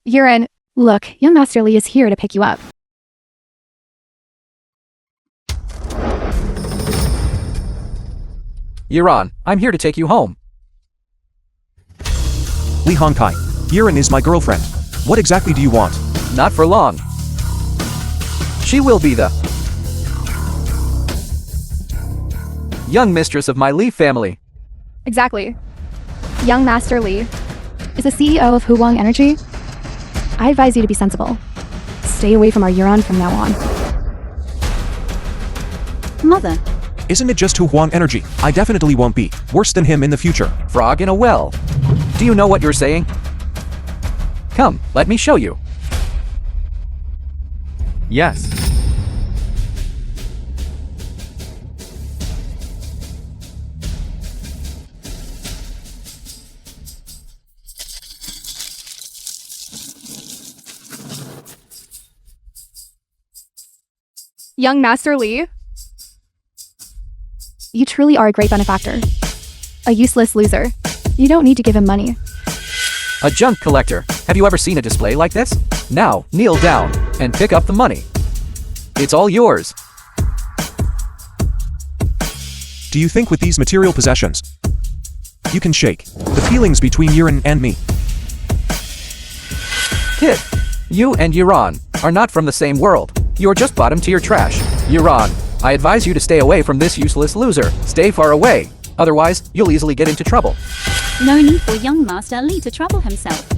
Urine. Look, young Master Lee is here to pick you up. Yuran, I'm here to take you home. Lee Honkai. Yiren is my girlfriend. What exactly do you want? Not for long. She will be the young mistress of my Lee family. Exactly. Young Master Lee is the CEO of Huang Energy. I advise you to be sensible. Stay away from our Yuran from now on. Mother. Isn't it just Huang Energy? I definitely won't be worse than him in the future. Frog in a well. Do you know what you're saying? Come, let me show you. Yes. Young Master Lee? You truly are a great benefactor. A useless loser. You don't need to give him money. A junk collector. Have you ever seen a display like this? Now, kneel down and pick up the money. It's all yours. Do you think with these material possessions, you can shake the feelings between Yiren and me? Kid, you and Yuran are not from the same world. You're just bottom tier trash. Yuran, I advise you to stay away from this useless loser. Stay far away. Otherwise, you'll easily get into trouble. No need for young Master Lee to trouble himself.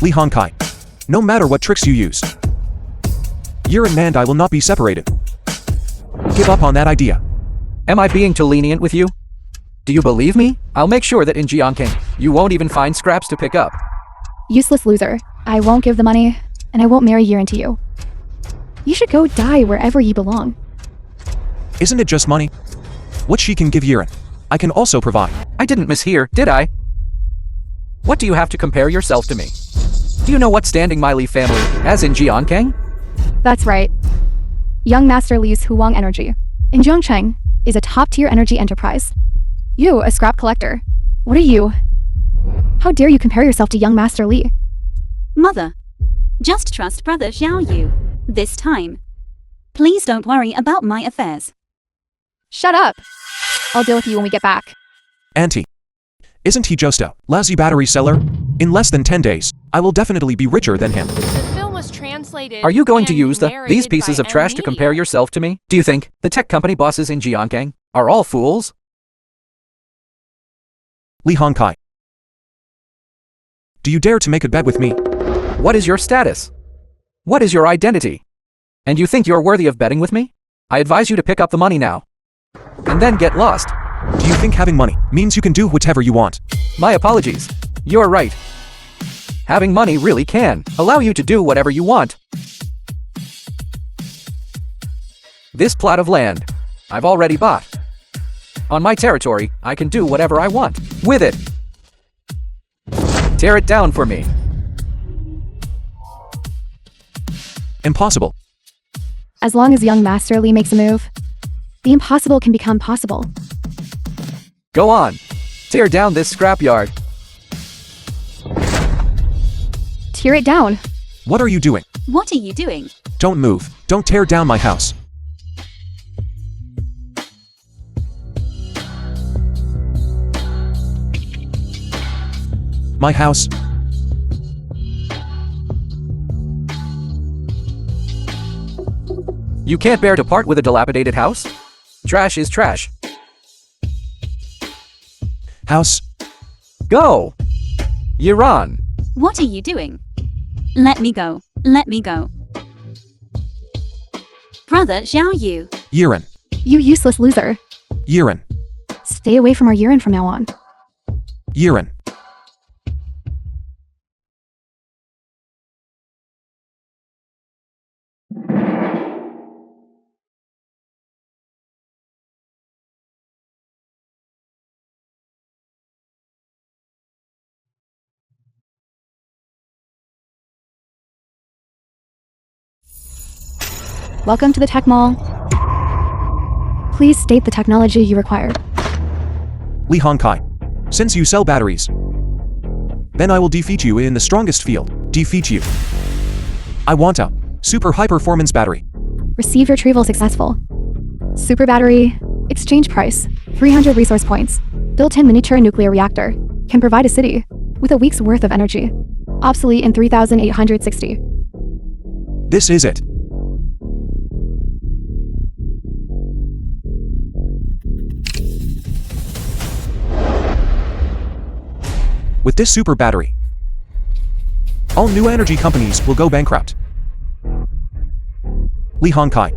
Lee Honkai. No matter what tricks you use, Yiren and I will not be separated. Give up on that idea. Am I being too lenient with you? Do you believe me? I'll make sure that in Jiangking, you won't even find scraps to pick up. Useless loser. I won't give the money, and I won't marry Yiren to you. You should go die wherever you belong. Isn't it just money? What she can give Yiren, I can also provide. I didn't mishear, did I? What do you have to compare yourself to me? Do you know what standing my Lee family has in Jiangking? That's right. Young Master Lee's Huang Energy in Zhongcheng is a top-tier energy enterprise. You, a scrap collector. What are you? How dare you compare yourself to young Master Lee? Mother. Just trust brother Xiao Yu. This time. Please don't worry about my affairs. Shut up! I'll deal with you when we get back. Auntie. Isn't he just a lazy battery seller? In less than 10 days, I will definitely be richer than him. The film was translated. Are you going to and use these narrated pieces by of trash to compare Media. yourself to me? Do you think the tech company bosses in Jiangking are all fools? Lee Honkai. Do you dare to make a bet with me? What is your status? What is your identity? And you think you're worthy of betting with me? I advise you to pick up the money now. And then get lost. Do you think having money means you can do whatever you want? My apologies. You're right. Having money really can allow you to do whatever you want. This plot of land, I've already bought. On my territory, I can do whatever I want with it. Tear it down for me. Impossible. As long as young Master Lee makes a move, the impossible can become possible. Go on. Tear down this scrapyard. Tear it down. What are you doing? What are you doing? Don't move. Don't tear down my house. My house. You can't bear to part with a dilapidated house? Trash is trash. House. Go! Yuran. What are you doing? Let me go. Let me go. Brother Xiao Yu. Yiren. You useless loser. Yiren. Stay away from our Yiren from now on. Yiren. Welcome to the tech mall. Please state the technology you require. Lee Honkai. Since you sell batteries, then I will defeat you in the strongest field. defeat you. I want a super high performance battery. Receive retrieval successful. Super battery. Exchange price. 300 resource points. Built-in miniature nuclear reactor. Can provide a city with a week's worth of energy. Obsolete in 3860. This is it. With this super battery, all new energy companies will go bankrupt. Li Hongkai,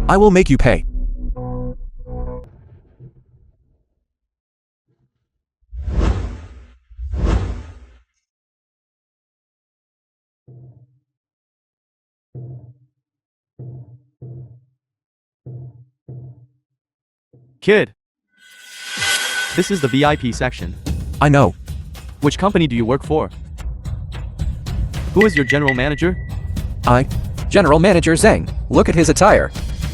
I will make you pay. Kid, this is the VIP section. I know. Which company do you work for? Who is your general manager? General Manager Zhang. Look at his attire.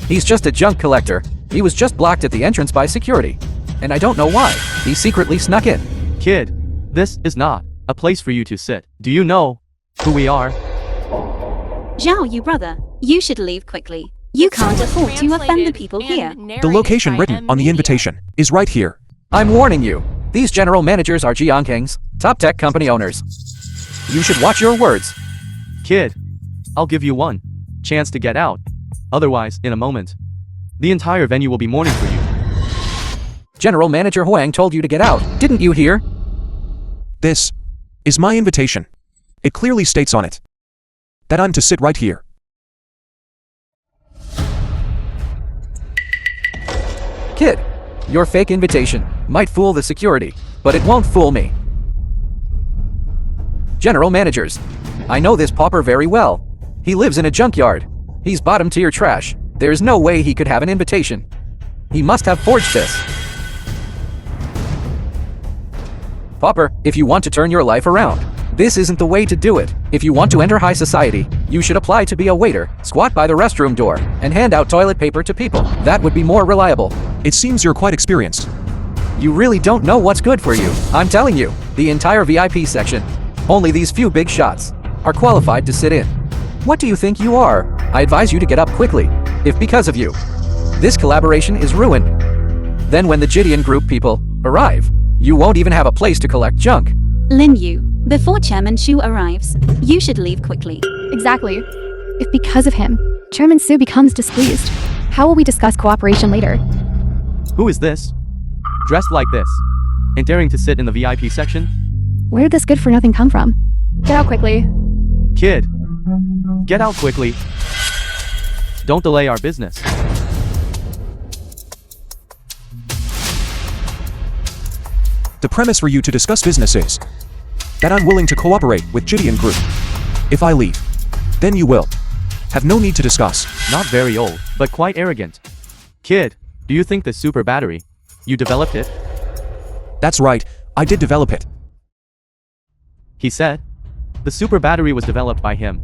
He's just a junk collector. He was just blocked at the entrance by security. And I don't know why. He secretly snuck in. Kid, this is not a place for you to sit. Do you know who we are? Zhao Yu brother, you should leave quickly. You can't afford to offend the people here. The location written on the invitation is right here. I'm warning you. These general managers are Jiangkang's top tech company owners. You should watch your words. Kid, I'll give you one chance to get out. Otherwise, in a moment, the entire venue will be mourning for you. General Manager Huang told you to get out. Didn't you hear? This is my invitation. It clearly states on it that I'm to sit right here. Kid, your fake invitation might fool the security, but it won't fool me. General managers, I know this pauper very well. He lives in a junkyard. He's bottom tier trash. There's no way he could have an invitation. He must have forged this. Pauper, if you want to turn your life around, this isn't the way to do it. If you want to enter high society, you should apply to be a waiter, squat by the restroom door, and hand out toilet paper to people. That would be more reliable. It seems you're quite experienced. You really don't know what's good for you. I'm telling you, the entire VIP section, only these few big shots, are qualified to sit in. What do you think you are? I advise you to get up quickly, if because of you, this collaboration is ruined. Then when the Gideon Group people arrive, you won't even have a place to collect junk. Lin Yu, before Chairman Shu arrives, you should leave quickly. Exactly. If because of him, Chairman Su becomes displeased, how will we discuss cooperation later? Who is this? Dressed like this, and daring to sit in the VIP section? Where did this good-for-nothing come from? Get out quickly. Kid, get out quickly. Don't delay our business. The premise for you to discuss business is that I'm willing to cooperate with Gideon Group. If I leave, then you will have no need to discuss. Not very old, but quite arrogant. Kid, do you think the super battery, you developed it? That's right, I did develop it. He said, the super battery was developed by him.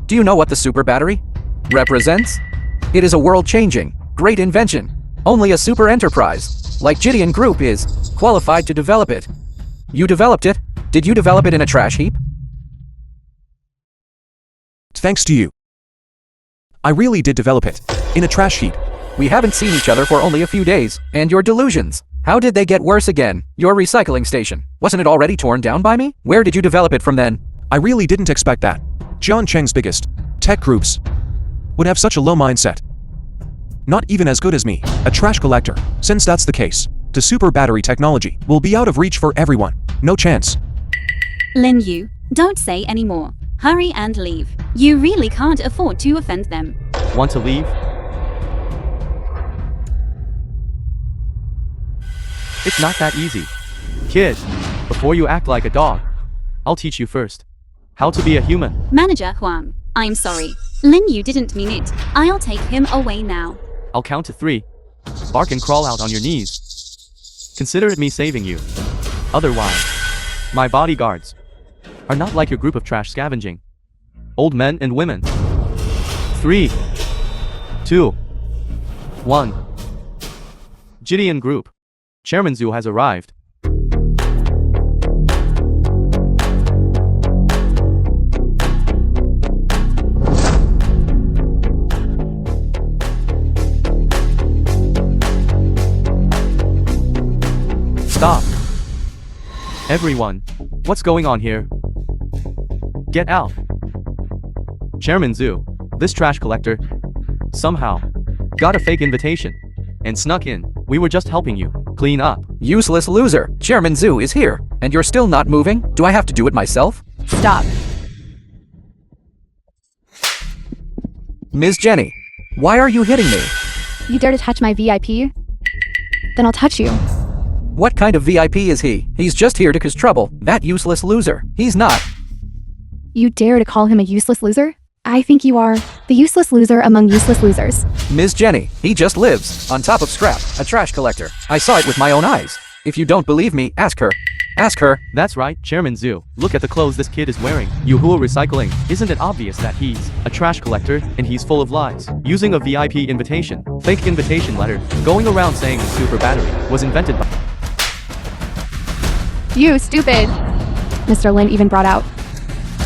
Do you know what the super battery represents? It is a world-changing, great invention. Only a super enterprise, like Gideon Group, is qualified to develop it. You developed it? Did you develop it in a trash heap? Thanks to you. I really did develop it in a trash heap. We haven't seen each other for only a few days, and your delusions. How did they get worse again? Your recycling station. Wasn't it already torn down by me? Where did you develop it from then? I really didn't expect that. John Cheng's biggest tech groups would have such a low mindset. Not even as good as me, a trash collector. Since that's the case, the super battery technology will be out of reach for everyone. No chance. Lin Yu, don't say any more. Hurry and leave. You really can't afford to offend them. Want to leave? It's not that easy. Kid, before you act like a dog, I'll teach you first how to be a human. Manager Huang, I'm sorry. Lin Yu didn't mean it. I'll take him away now. I'll count to 3. Bark and crawl out on your knees. Consider it me saving you. Otherwise, my bodyguards are not like your group of trash scavenging old men and women. 3, 2, 1. Gideon Group. Chairman Zhu has arrived. Everyone, what's going on here? Get out. Chairman Zhu, this trash collector, somehow, got a fake invitation and snuck in. We were just helping you clean up. Useless loser. Chairman Zhu is here, and you're still not moving? Do I have to do it myself? Stop. Ms. Jenny, why are you hitting me? You dare to touch my VIP? Then I'll touch you. What kind of VIP is he? He's just here to cause trouble. That useless loser. He's not. You dare to call him a useless loser? I think you are the useless loser among useless losers. Ms. Jenny, he just lives on top of Scrap, a trash collector. I saw it with my own eyes. If you don't believe me, ask her. Ask her. That's right, Chairman Zhu. Look at the clothes this kid is wearing. Yoo-hoo recycling. Isn't it obvious that he's a trash collector and he's full of lies? Using a VIP invitation, fake invitation letter, going around saying the super battery was invented by... You stupid. Mr. Lin even brought out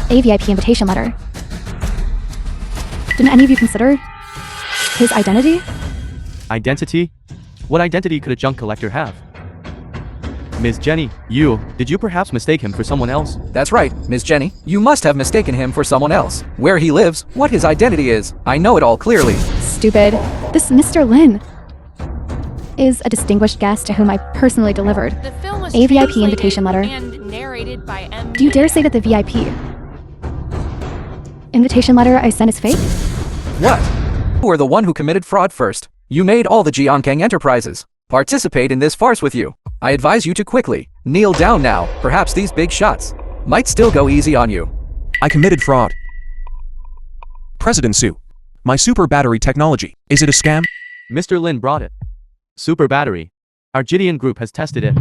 a VIP invitation letter. Didn't any of you consider his identity? Identity? What identity could a junk collector have? Ms. Jenny, did you perhaps mistake him for someone else? That's right, Ms. Jenny. You must have mistaken him for someone else. Where he lives, what his identity is. I know it all clearly. Stupid. This Mr. Lin is a distinguished guest to whom I personally delivered The film was a VIP translated invitation letter. and narrated by M. Do you dare say that the VIP invitation letter I sent is fake? What? You were the one who committed fraud first. You made all the Jiangkang enterprises participate in this farce with you. I advise you to quickly kneel down now. Perhaps these big shots might still go easy on you. I committed fraud. President Su, my super battery technology, is it a scam? Mr. Lin brought it. Super battery. Our Gideon group has tested it.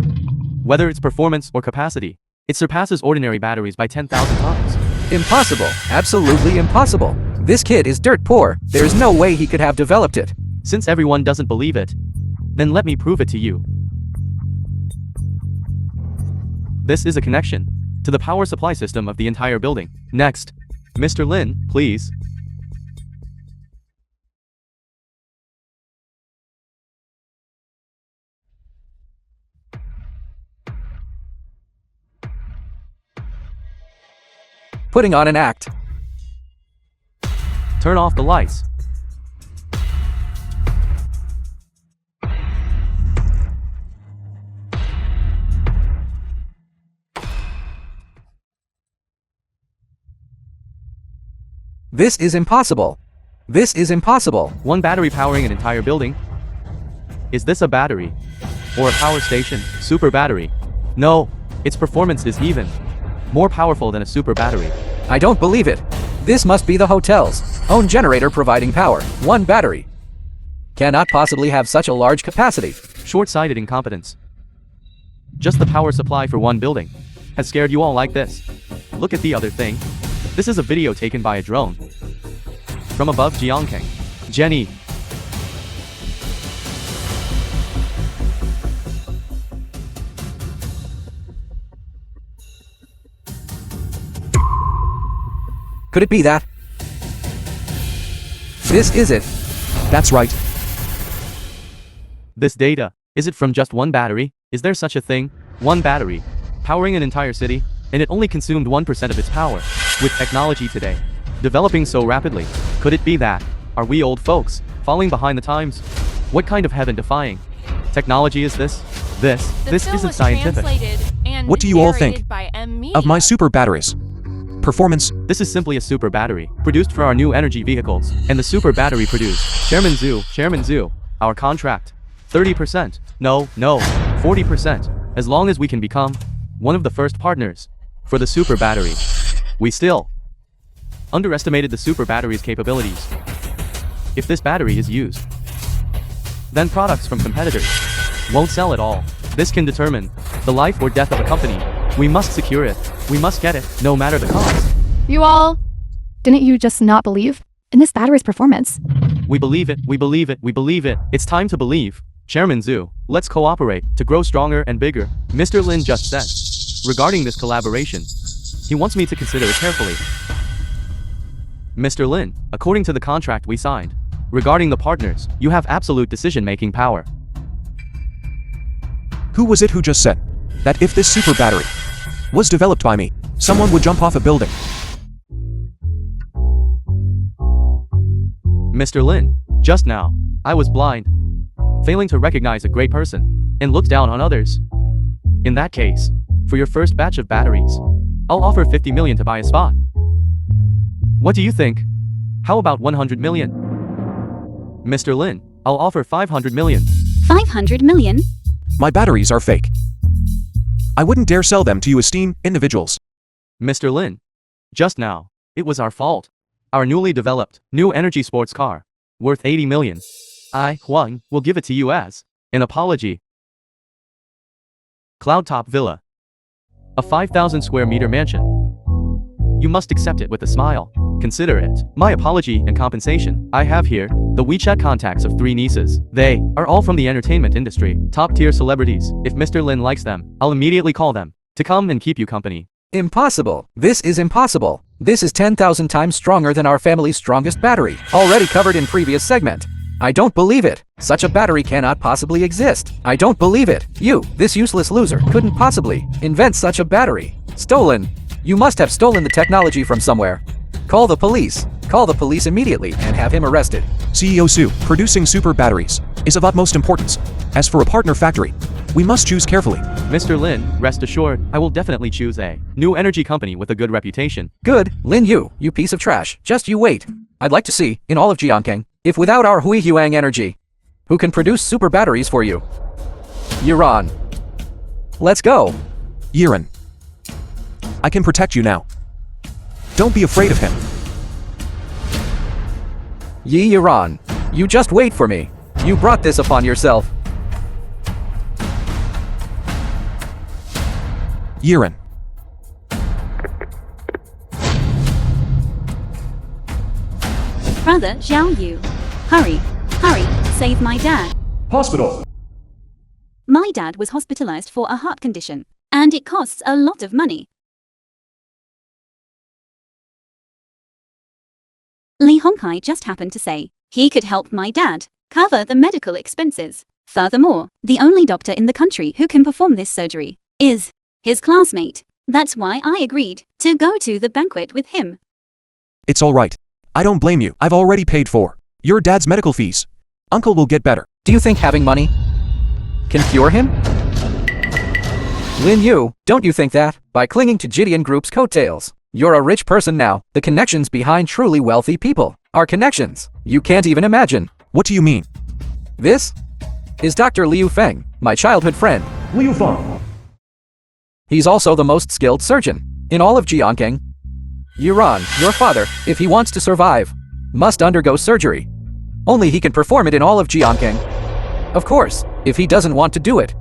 Whether its performance or capacity, it surpasses ordinary batteries by 10,000 times. Impossible. Absolutely impossible. This kid is dirt poor. There's no way he could have developed it. Since everyone doesn't believe it, then let me prove it to you. This is a connection to the power supply system of the entire building. Next, Mr. Lin, please. Putting on an act. Turn off the lights. This is impossible. This is impossible. One battery powering an entire building? Is this a battery? Or a power station? Super battery? No, its performance is even more powerful than a super battery. I don't believe it. This must be the hotel's own generator providing power. One battery cannot possibly have such a large capacity. Short-sighted incompetence. Just the power supply for one building has scared you all like this. Look at the other thing. This is a video taken by a drone from above Jiangkang. Jenny. Could it be that? This is it. That's right. This data, is it from just one battery? Is there such a thing? One battery, powering an entire city, and it only consumed 1% of its power. With technology today developing so rapidly, could it be that? Are we old folks falling behind the times? What kind of heaven-defying technology is this? This isn't scientific. What do you all think of my super batteries? Performance? This is simply a super battery, produced for our new energy vehicles, and the super battery produced. Chairman Zhu, our contract. 30%. No, 40%. As long as we can become one of the first partners for the super battery. We still underestimated the super battery's capabilities. If this battery is used, then products from competitors won't sell at all. This can determine the life or death of a company. We must secure it. We must get it, no matter the cost. You all, didn't you just not believe in this battery's performance? We believe it. It's time to believe. Chairman Zhu, let's cooperate to grow stronger and bigger. Mr. Lin just said, regarding this collaboration, he wants me to consider it carefully. Mr. Lin, according to the contract we signed, regarding the partners, you have absolute decision-making power. Who was it who just said that if this super battery was developed by me. Someone would jump off a building. Mr. Lin, just now, I was blind, failing to recognize a great person, and looked down on others. In that case, for your first batch of batteries, I'll offer 50 million to buy a spot. What do you think? How about 100 million? Mr. Lin, I'll offer 500 million. 500 million? My batteries are fake. I wouldn't dare sell them to you esteemed individuals. Mr. Lin, just now, it was our fault. Our newly developed, new energy sports car, worth 80 million. I, Huang, will give it to you as an apology. Cloud Top Villa. A 5,000 square meter mansion. You must accept it with a smile. Consider it my apology and compensation. I have here the WeChat contacts of 3 nieces. They are all from the entertainment industry, top-tier celebrities. If Mr. Lin likes them, I'll immediately call them to come and keep you company. Impossible. This is impossible. This is 10,000 times stronger than our family's strongest battery, already covered in previous segment. I don't believe it. Such a battery cannot possibly exist. I don't believe it. You, this useless loser, couldn't possibly invent such a battery. Stolen. You must have stolen the technology from somewhere. Call the police. Call the police immediately and have him arrested. CEO Su, producing super batteries is of utmost importance. As for a partner factory, we must choose carefully. Mr. Lin, rest assured, I will definitely choose a new energy company with a good reputation. Good, Lin Yu, you piece of trash. Just you wait. I'd like to see, in all of Jiangkang, if without our Hui Huang energy, who can produce super batteries for you. Yuran. Let's go. Yiren. I can protect you now. Don't be afraid of him. Yi Yuran. You just wait for me. You brought this upon yourself. Yiren. Brother Xiao Yu. Hurry, hurry, save my dad. Hospital. My dad was hospitalized for a heart condition, and it costs a lot of money. Li Hongkai just happened to say he could help my dad cover the medical expenses. Furthermore, the only doctor in the country who can perform this surgery is his classmate. That's why I agreed to go to the banquet with him. It's all right. I don't blame you. I've already paid for your dad's medical fees. Uncle will get better. Do you think having money can cure him? Lin Yu, don't you think that, by clinging to Gideon Group's coattails, you're a rich person now? The connections behind truly wealthy people are connections you can't even imagine. What do you mean? This is Dr. Liu Feng, my childhood friend. Liu Feng. He's also the most skilled surgeon in all of Jiangkang. Yuran, your father, if he wants to survive, must undergo surgery. Only he can perform it in all of Jiangkang. Of course, if he doesn't want to do it,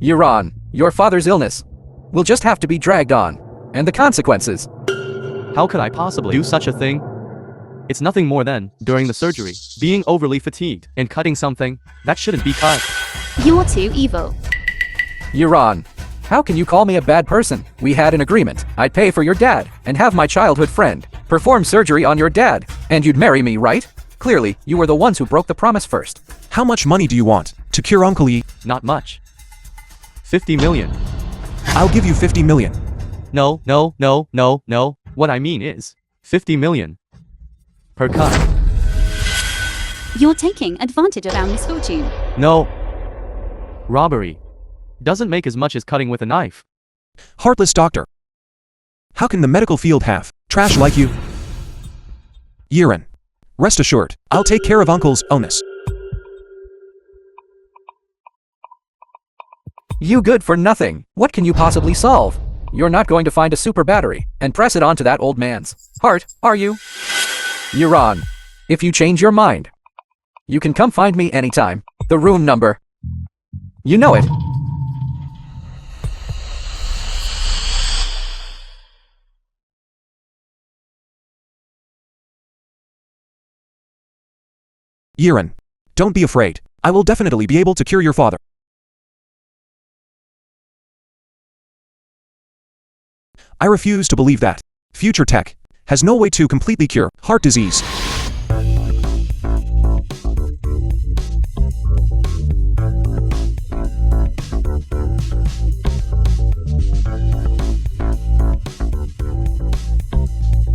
Yuran, your father's illness will just have to be dragged on, and the consequences. How could I possibly do such a thing? It's nothing more than, during the surgery, being overly fatigued and cutting something that shouldn't be cut. You're too evil. Yuran, how can you call me a bad person? We had an agreement. I'd pay for your dad and have my childhood friend perform surgery on your dad, and you'd marry me, right? Clearly, you were the ones who broke the promise first. How much money do you want to cure Uncle Yi? Not much. 50 million. I'll give you 50 million. No. What I mean is 50 million per cut. You're taking advantage of our misfortune. No. Robbery doesn't make as much as cutting with a knife. Heartless doctor. How can the medical field have trash like you? Yiren. Rest assured, I'll take care of Uncle's illness. You good for nothing. What can you possibly solve? You're not going to find a super battery and press it onto that old man's heart, are you? Yuran, if you change your mind, you can come find me anytime. The room number. You know it. Yiren. Don't be afraid. I will definitely be able to cure your father. I refuse to believe that future tech has no way to completely cure heart disease.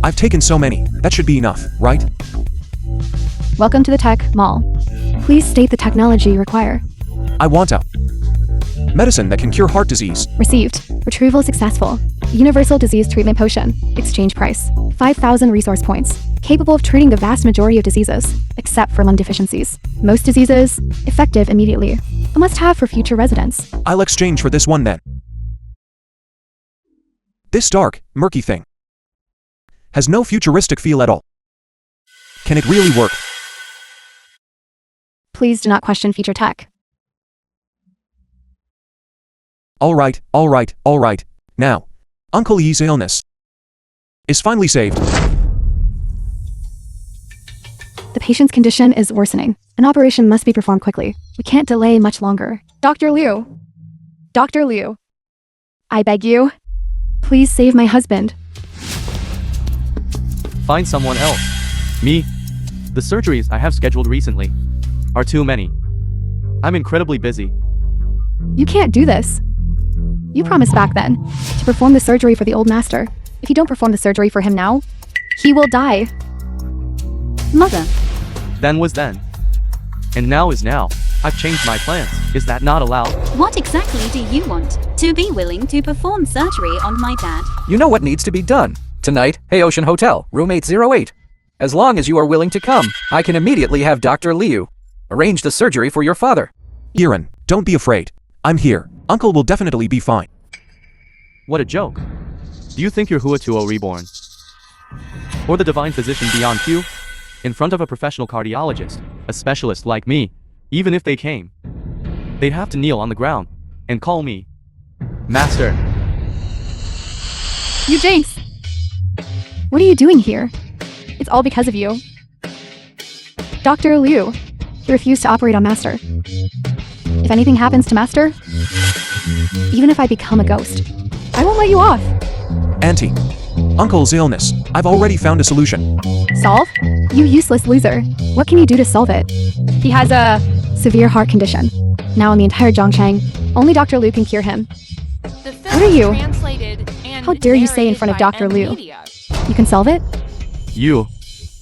I've taken so many, that should be enough, right? Welcome to the tech mall. Please state the technology you require. I want a medicine that can cure heart disease. Received. Retrieval successful. Universal disease treatment potion. Exchange price. 5,000 resource points. Capable of treating the vast majority of diseases, except for lung deficiencies. Most diseases, effective immediately. A must-have for future residents. I'll exchange for this one then. This dark, murky thing has no futuristic feel at all. Can it really work? Please do not question feature tech. All right. Now, Uncle Yi's illness is finally saved. The patient's condition is worsening. An operation must be performed quickly. We can't delay much longer. Dr. Liu. Dr. Liu. I beg you. Please save my husband. Find someone else. Me? The surgeries I have scheduled recently are too many. I'm incredibly busy. You can't do this. You promised back then to perform the surgery for the old master. If you don't perform the surgery for him now, he will die. Mother, Then was then. And now is now. I've changed my plans. Is that not allowed? what exactly do you want? To be willing to perform surgery on my dad? You know what needs to be done. Tonight, Hey Ocean Hotel, room 808. As long as you are willing to come, I can immediately have Dr. Liu arrange the surgery for your father. Yiren, don't be afraid. I'm here. Uncle will definitely be fine. What a joke. Do you think you're Huatuo reborn? Or the divine physician beyond Q? In front of a professional cardiologist, a specialist like me, even if they came, they'd have to kneel on the ground and call me Master. You jinx! What are you doing here? It's all because of you. Dr. Liu, he refused to operate on Master. If anything happens to Master, even if I become a ghost, I won't let you off. Auntie, Uncle's illness. I've already found a solution. Solve? You useless loser. What can you do to solve it? He has a severe heart condition. Now in the entire Zhongchang, only Dr. Liu can cure him. The film What are you? Translated and How dare you say in narrated front of by Dr. M Liu? Media. You can solve it? You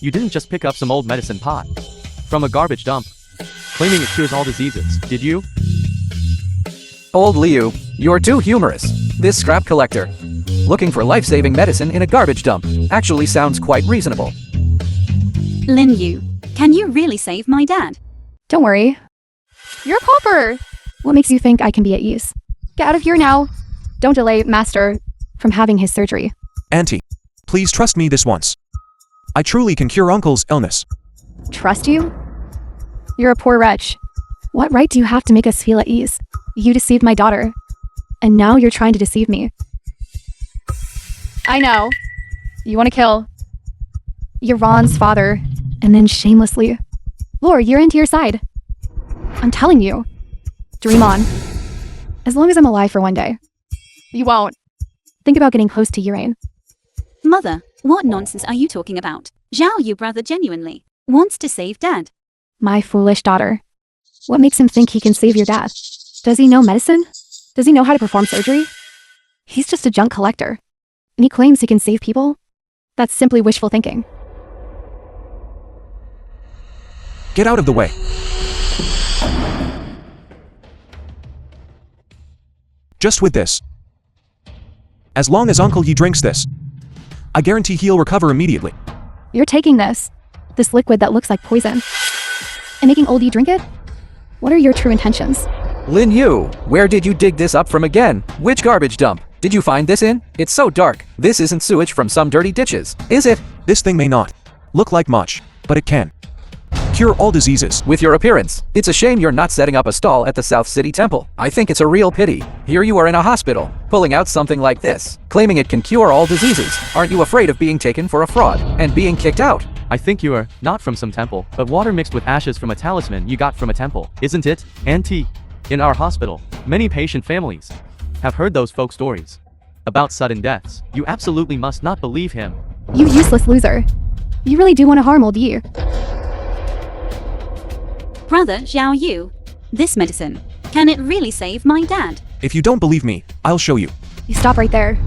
didn't just pick up some old medicine pot from a garbage dump, claiming it cures all diseases, did you? Old Liu, you're too humorous. This scrap collector, looking for life-saving medicine in a garbage dump, actually sounds quite reasonable. Lin Yu, can you really save my dad? Don't worry. You're a pauper! What makes you think I can be at ease? Get out of here now. Don't delay Master from having his surgery. Auntie, please trust me this once. I truly can cure Uncle's illness. Trust you? You're a poor wretch. What right do you have to make us feel at ease? You deceived my daughter, and now you're trying to deceive me. I know. You want to kill Yaron's father, and then shamelessly lure you're into your side. I'm telling you. Dream on. As long as I'm alive for one day. You won't. Think about getting close to Urain. Mother, what nonsense are you talking about? Zhao Yu brother genuinely wants to save dad. My foolish daughter. What makes him think he can save your dad? Does he know medicine? Does he know how to perform surgery? He's just a junk collector. And he claims he can save people? That's simply wishful thinking. Get out of the way. Just with this. As long as Uncle Yi drinks this, I guarantee he'll recover immediately. You're taking this liquid that looks like poison, and making Oldie drink it? What are your true intentions? Lin Yu, where did you dig this up from again? Which garbage dump did you find this in? It's so dark. This isn't sewage from some dirty ditches, is it? This thing may not look like much, but it can cure all diseases. With your appearance, it's a shame you're not setting up a stall at the South City Temple. I think it's a real pity. Here you are in a hospital, pulling out something like this, claiming it can cure all diseases. Aren't you afraid of being taken for a fraud and being kicked out? I think you are not from some temple, but water mixed with ashes from a talisman you got from a temple, isn't it, Auntie? In our hospital, many patient families have heard those folk stories about sudden deaths. You absolutely must not believe him. You useless loser. You really do want to harm Old Yi. Brother Zhao Yu, this medicine, can it really save my dad? If you don't believe me, I'll show you. You stop right there.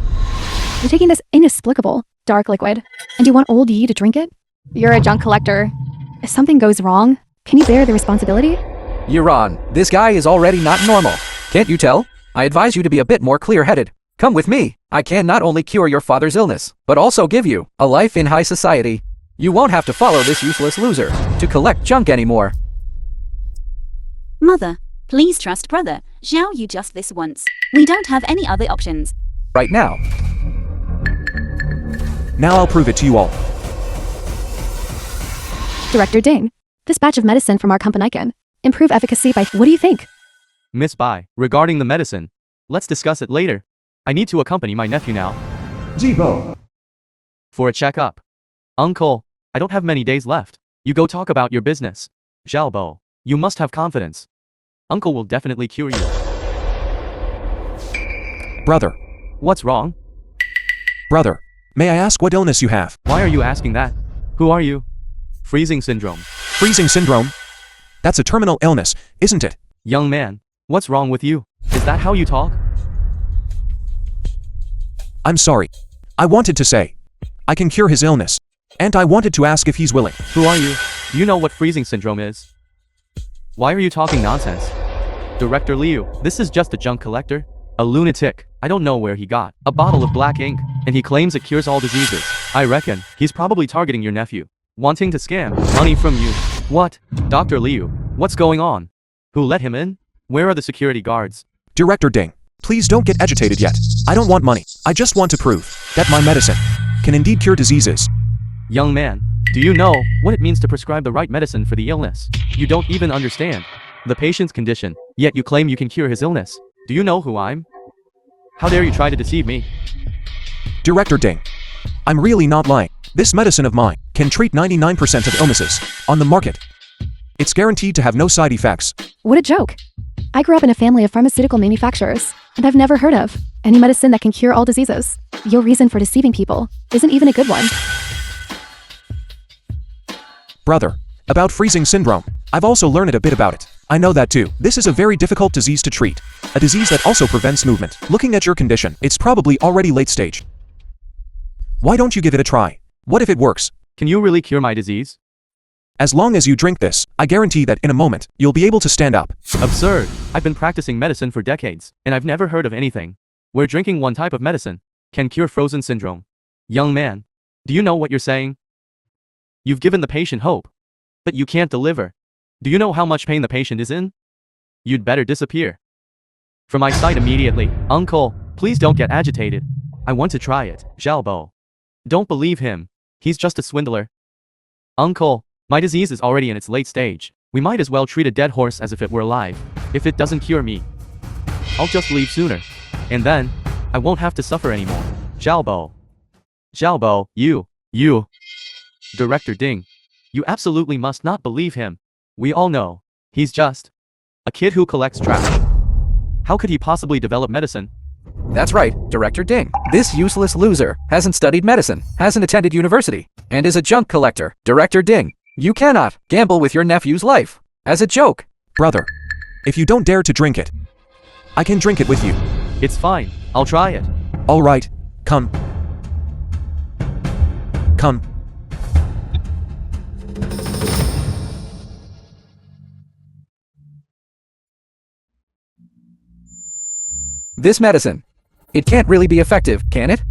You're taking this inexplicable, dark liquid, and you want old Yi to drink it? You're a junk collector. If something goes wrong, can you bear the responsibility? Yuran, this guy is already not normal. Can't you tell? I advise you to be a bit more clear-headed. Come with me. I can not only cure your father's illness, but also give you a life in high society. You won't have to follow this useless loser to collect junk anymore. Mother, please trust brother. Zhao you just this once. We don't have any other options. Right now. Now I'll prove it to you all. Director Ding, this batch of medicine from our company can improve efficacy by what do you think? Miss Bai, regarding the medicine, let's discuss it later. I need to accompany my nephew now. Zibo. For a checkup. Uncle, I don't have many days left. You go talk about your business. Xiaobo, you must have confidence. Uncle will definitely cure you. Brother. What's wrong? Brother. May I ask what illness you have? Why are you asking that? Who are you? Freezing syndrome. Freezing syndrome? That's a terminal illness, isn't it? Young man, what's wrong with you? Is that how you talk? I'm sorry. I wanted to say, I can cure his illness. And I wanted to ask if he's willing. Who are you? Do you know what freezing syndrome is? Why are you talking nonsense? Director Liu, this is just a junk collector. A lunatic. I don't know where he got a bottle of black ink, and he claims it cures all diseases. I reckon he's probably targeting your nephew, wanting to scam money from you. What? Dr. Liu, what's going on? Who let him in? Where are the security guards? Director Ding, please don't get agitated yet. I don't want money. I just want to prove that my medicine can indeed cure diseases. Young man, do you know what it means to prescribe the right medicine for the illness? You don't even understand the patient's condition, yet you claim you can cure his illness. Do you know who I'm? How dare you try to deceive me? Director Ding, I'm really not lying. This medicine of mine can treat 99% of illnesses on the market. It's guaranteed to have no side effects. What a joke. I grew up in a family of pharmaceutical manufacturers, and I've never heard of any medicine that can cure all diseases. Your reason for deceiving people isn't even a good one. Brother, about freezing syndrome, I've also learned a bit about it. I know that too. This is a very difficult disease to treat. A disease that also prevents movement. Looking at your condition, it's probably already late stage. Why don't you give it a try? What if it works? Can you really cure my disease? As long as you drink this, I guarantee that in a moment, you'll be able to stand up. Absurd. I've been practicing medicine for decades, and I've never heard of anything where drinking one type of medicine can cure frozen syndrome. Young man, do you know what you're saying? You've given the patient hope, but you can't deliver. Do you know how much pain the patient is in? You'd better disappear from my sight immediately. Uncle, please don't get agitated. I want to try it. Xiaobo. Don't believe him. He's just a swindler. Uncle, my disease is already in its late stage. We might as well treat a dead horse as if it were alive. If it doesn't cure me, I'll just leave sooner. And then, I won't have to suffer anymore. Xiaobo. Xiaobo, you. Director Ding. You absolutely must not believe him. We all know. He's just a kid who collects trash. How could he possibly develop medicine? That's right, Director Ding. This useless loser hasn't studied medicine, hasn't attended university, and is a junk collector. Director Ding, you cannot gamble with your nephew's life. As a joke. Brother, if you don't dare to drink it, I can drink it with you. It's fine. I'll try it. All right, come. Come. This medicine. It can't really be effective, can it?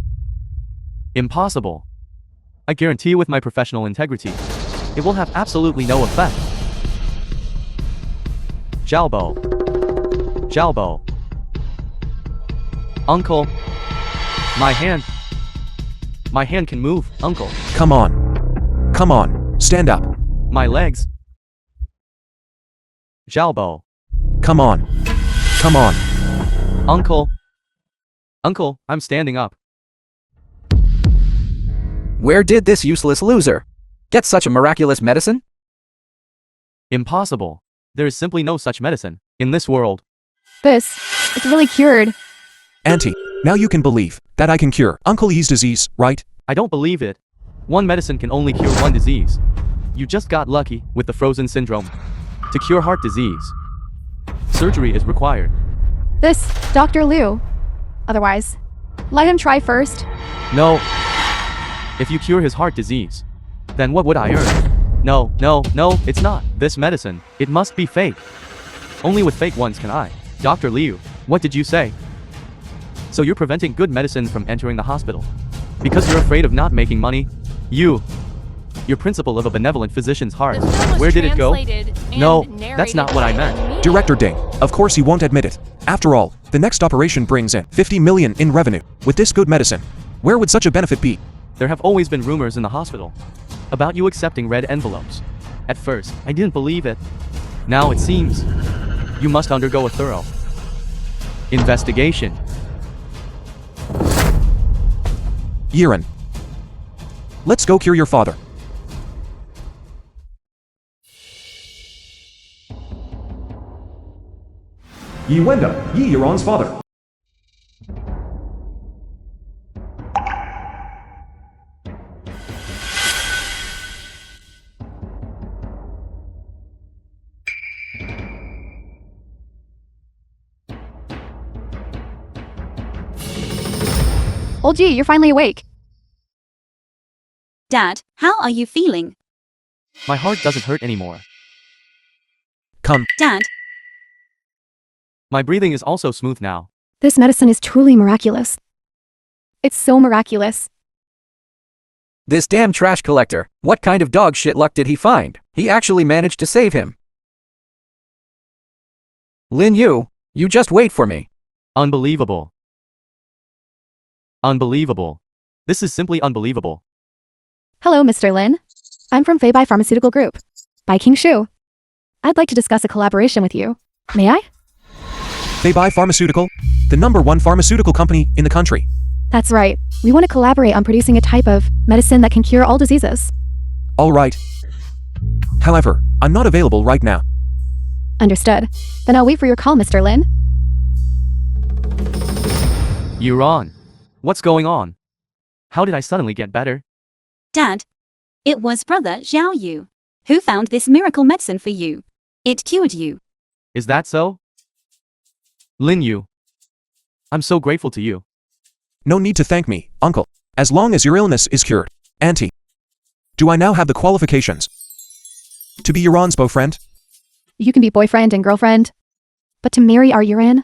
Impossible. I guarantee with my professional integrity, it will have absolutely no effect. Xiaobo. Xiaobo. Uncle. My hand. My hand can move, uncle. Come on. Come on, stand up. My legs. Xiaobo. Come on. Come on. Uncle. Uncle, I'm standing up. Where did this useless loser get such a miraculous medicine? Impossible. There is simply no such medicine in this world. It's really cured. Auntie, now you can believe that I can cure Uncle Yi's disease, right? I don't believe it. One medicine can only cure one disease. You just got lucky with the frozen syndrome. To cure heart disease, surgery is required. Dr. Liu. Otherwise, Let him try first. No. If you cure his heart disease, then what would I earn? No, no, no, it's not. This medicine, it must be fake. Only with fake ones can I. Dr. Liu, what did you say? So you're preventing good medicine from entering the hospital? Because you're afraid of not making money? Your principle of a benevolent physician's heart. The film was Where did it go? translated and No, that's not narrated what I by meant. me. Director Ding. Of course he won't admit it. After all, the next operation brings in 50 million in revenue. With this good medicine, where would such a benefit be? There have always been rumors in the hospital about you accepting red envelopes. At first, I didn't believe it. Now it seems you must undergo a thorough investigation. Yiren. Let's go cure your father. Yi Wenda, Yi Yuan's father. Old G, you're finally awake. Dad, how are you feeling? My heart doesn't hurt anymore. Come. Dad, My breathing is also smooth now. This medicine is truly miraculous. It's so miraculous. This damn trash collector, what kind of dog shit luck did he find? He actually managed to save him. Lin Yu, you just wait for me. Unbelievable. Unbelievable. This is simply unbelievable. Hello, Mr. Lin. I'm from Feibai Pharmaceutical Group. By King Shu. I'd like to discuss a collaboration with you. May I? Feibai Pharmaceutical, the #1 pharmaceutical company in the country. That's right. We want to collaborate on producing a type of medicine that can cure all diseases. All right. However, I'm not available right now. Understood. Then I'll wait for your call, Mr. Lin. Yuan. What's going on? How did I suddenly get better? Dad, it was brother Xiao Yu who found this miracle medicine for you. It cured you. Is that so? Lin Yu. I'm so grateful to you. No need to thank me, uncle. As long as your illness is cured. Auntie. Do I now have the qualifications to be Yuran's boyfriend? You can be boyfriend and girlfriend. But to marry our Yuran,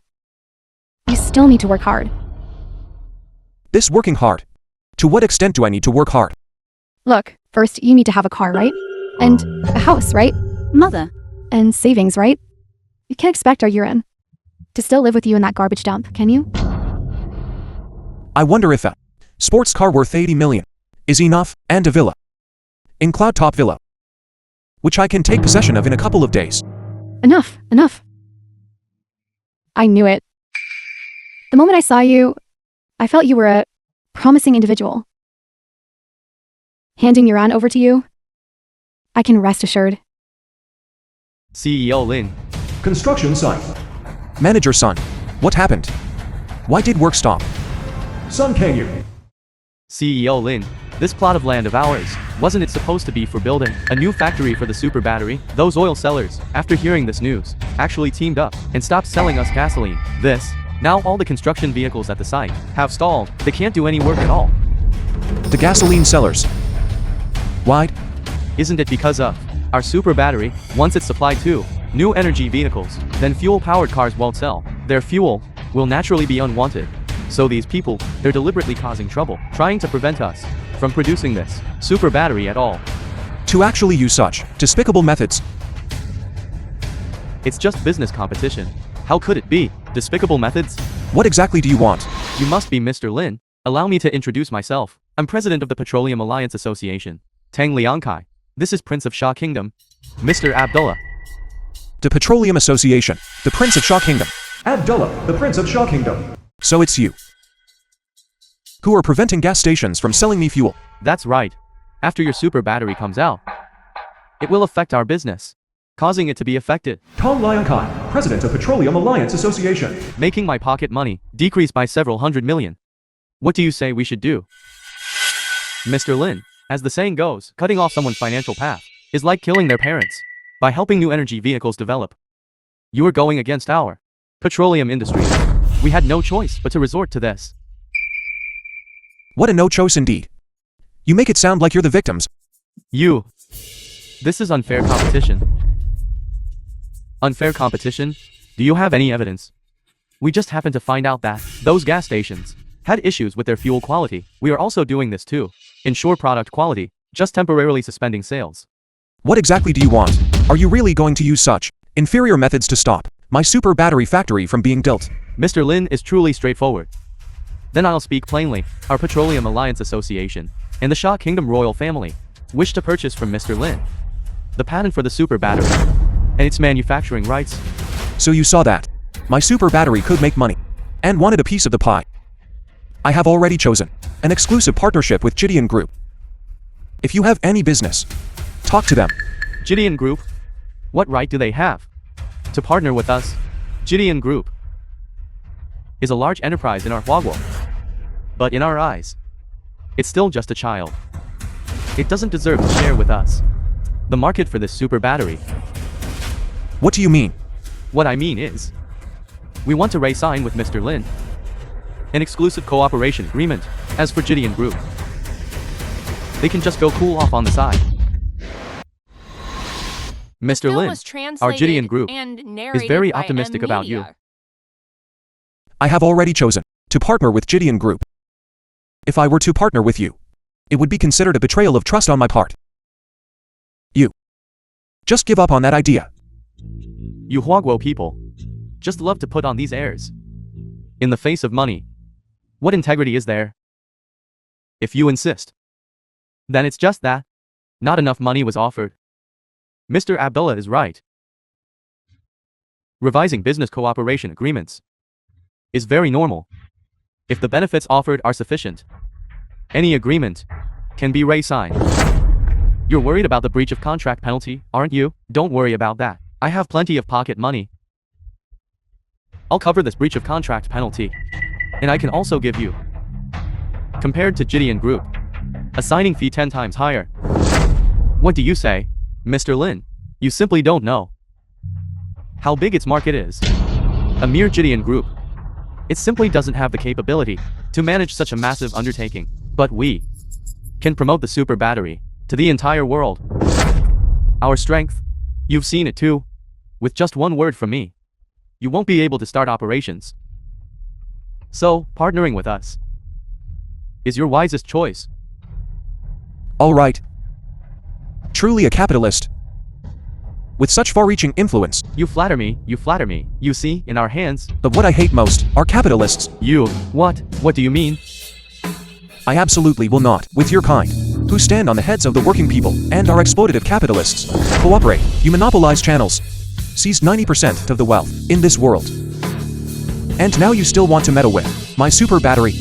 you still need to work hard. This working hard. To what extent do I need to work hard? Look, first you need to have a car, right? And a house, right? Mother, And savings, right? You can't expect our Yuran to still live with you in that garbage dump, can you? I wonder if a sports car worth 80 million is enough, and a villa in Cloud Top Villa, which I can take possession of in a couple of days. Enough, enough. I knew it. The moment I saw you, I felt you were a promising individual. Handing Yuran over to you, I can rest assured. CEO Lin. Construction site. Manager son, what happened? Why did work stop? Son, can you? CEO Lin. This plot of land of ours, wasn't it supposed to be for building a new factory for the super battery? Those oil sellers, after hearing this news, actually teamed up and stopped selling us gasoline. Now all the construction vehicles at the site have stalled. They can't do any work at all. The gasoline sellers. Why? Isn't it because of our super battery? Once it's supplied to new energy vehicles, then fuel-powered cars won't sell. Their fuel will naturally be unwanted. So these people, they're deliberately causing trouble, trying to prevent us from producing this super battery at all. To actually use such despicable methods. It's just business competition. How could it be despicable methods? What exactly do you want? You must be Mr. Lin. Allow me to introduce myself. I'm president of the Petroleum Alliance Association, Tang Liangkai. This is Prince of Shah Kingdom, Mr. Abdullah. The Petroleum Association, the Prince of Shah Kingdom. Abdullah, the Prince of Shah Kingdom. So it's you who are preventing gas stations from selling me fuel. That's right. After your super battery comes out, it will affect our business, causing it to be affected, Tong Liangkai, President of Petroleum Alliance Association. making my pocket money decrease by several hundred million. What do you say we should do? Mr. Lin, as the saying goes, cutting off someone's financial path is like killing their parents. By helping new energy vehicles develop, you are going against our petroleum industry. We had no choice but to resort to this. What a no choice indeed. You make it sound like you're the victims. You. This is unfair competition. Unfair competition? Do you have any evidence? We just happened to find out that those gas stations had issues with their fuel quality. We are also doing this to ensure product quality, just temporarily suspending sales. What exactly do you want? Are you really going to use such inferior methods to stop my super battery factory from being built? Mr. Lin is truly straightforward. Then I'll speak plainly. Our Petroleum Alliance Association and the Shah Kingdom royal family wish to purchase from Mr. Lin the patent for the super battery and its manufacturing rights. So you saw that my super battery could make money and wanted a piece of the pie. I have already chosen an exclusive partnership with Gideon Group. If you have any business, talk to them. Gideon Group? What right do they have to partner with us? Gideon Group is a large enterprise in our Huaguo, but in our eyes, it's still just a child. It doesn't deserve to share with us the market for this super battery. What do you mean? What I mean is, we want to sign with Mr. Lin an exclusive cooperation agreement. As for Gideon Group, they can just go cool off on the side. Mr. Film Lin, was our Gideon translated Group, and is narrated very by optimistic about you. Media. I have already chosen to partner with Gideon Group. If I were to partner with you, it would be considered a betrayal of trust on my part. You just give up on that idea. You Huaguo people just love to put on these airs. In the face of money, what integrity is there? If you insist, then it's just that not enough money was offered. Mr. Abdullah is right. Revising business cooperation agreements is very normal. If the benefits offered are sufficient, any agreement can be re-signed. You're worried about the breach of contract penalty, aren't you? Don't worry about that. I have plenty of pocket money. I'll cover this breach of contract penalty, and I can also give you, compared to Gideon Group, a signing fee 10 times higher. What do you say, Mr. Lin? You simply don't know how big its market is. A mere Gideon Group, it simply doesn't have the capability to manage such a massive undertaking. But we can promote the super battery to the entire world. Our strength, you've seen it too. With just one word from me, you won't be able to start operations. So, partnering with us is your wisest choice. All right. Truly a capitalist. With such far-reaching influence. You flatter me, you flatter me. You see, in our hands. But what I hate most are capitalists. You, what? What do you mean? I absolutely will not, with your kind, who stand on the heads of the working people and are exploitative capitalists. Cooperate. You monopolize channels. Seized 90% of the wealth in this world. And now you still want to meddle with my super battery.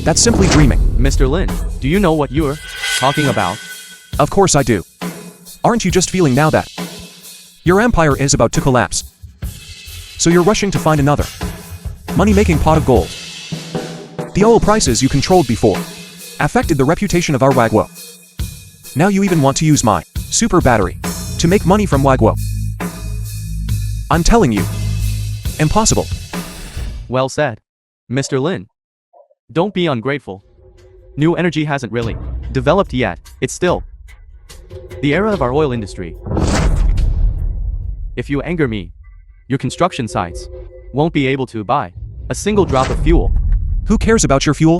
That's simply dreaming. Mr. Lin, do you know what you're talking about? Of course I do. Aren't you just feeling now that your empire is about to collapse? So you're rushing to find another money-making pot of gold. The oil prices you controlled before affected the reputation of our Wagwo. Now you even want to use my super battery to make money from Wagwo. I'm telling you, impossible. Well said, Mr. Lin. Don't be ungrateful. New energy hasn't really developed yet. It's still the era of our oil industry. If you anger me, your construction sites won't be able to buy a single drop of fuel. Who cares about your fuel?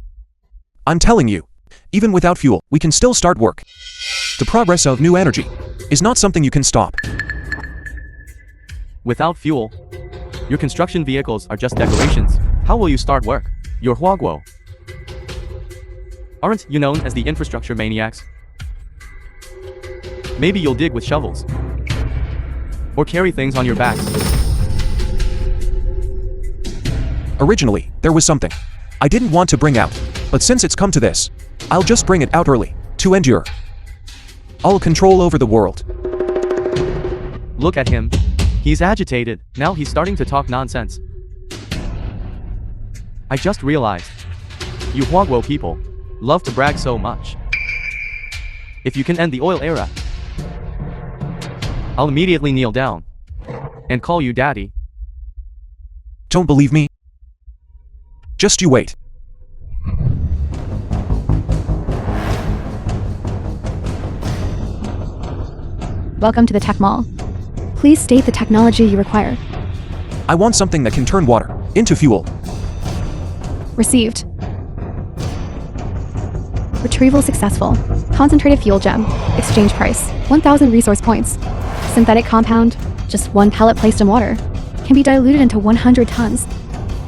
I'm telling you, even without fuel, we can still start work. The progress of new energy is not something you can stop. Without fuel, your construction vehicles are just decorations. How will you start work? You're Huaguo. Aren't you known as the infrastructure maniacs? Maybe you'll dig with shovels. Or carry things on your backs. Originally, there was something I didn't want to bring out, but since it's come to this, I'll just bring it out early, to endure. I'll control over the world. Look at him. He's agitated. Now he's starting to talk nonsense. I just realized, you Huaguo people love to brag so much. If you can end the oil era, I'll immediately kneel down and call you daddy. Don't believe me? Just you wait. Welcome to the tech mall. Please state the technology you require. I want something that can turn water into fuel. Received. Retrieval successful. Concentrated fuel gem. Exchange price, 1,000 resource points. Synthetic compound, just one pellet placed in water, can be diluted into 100 tons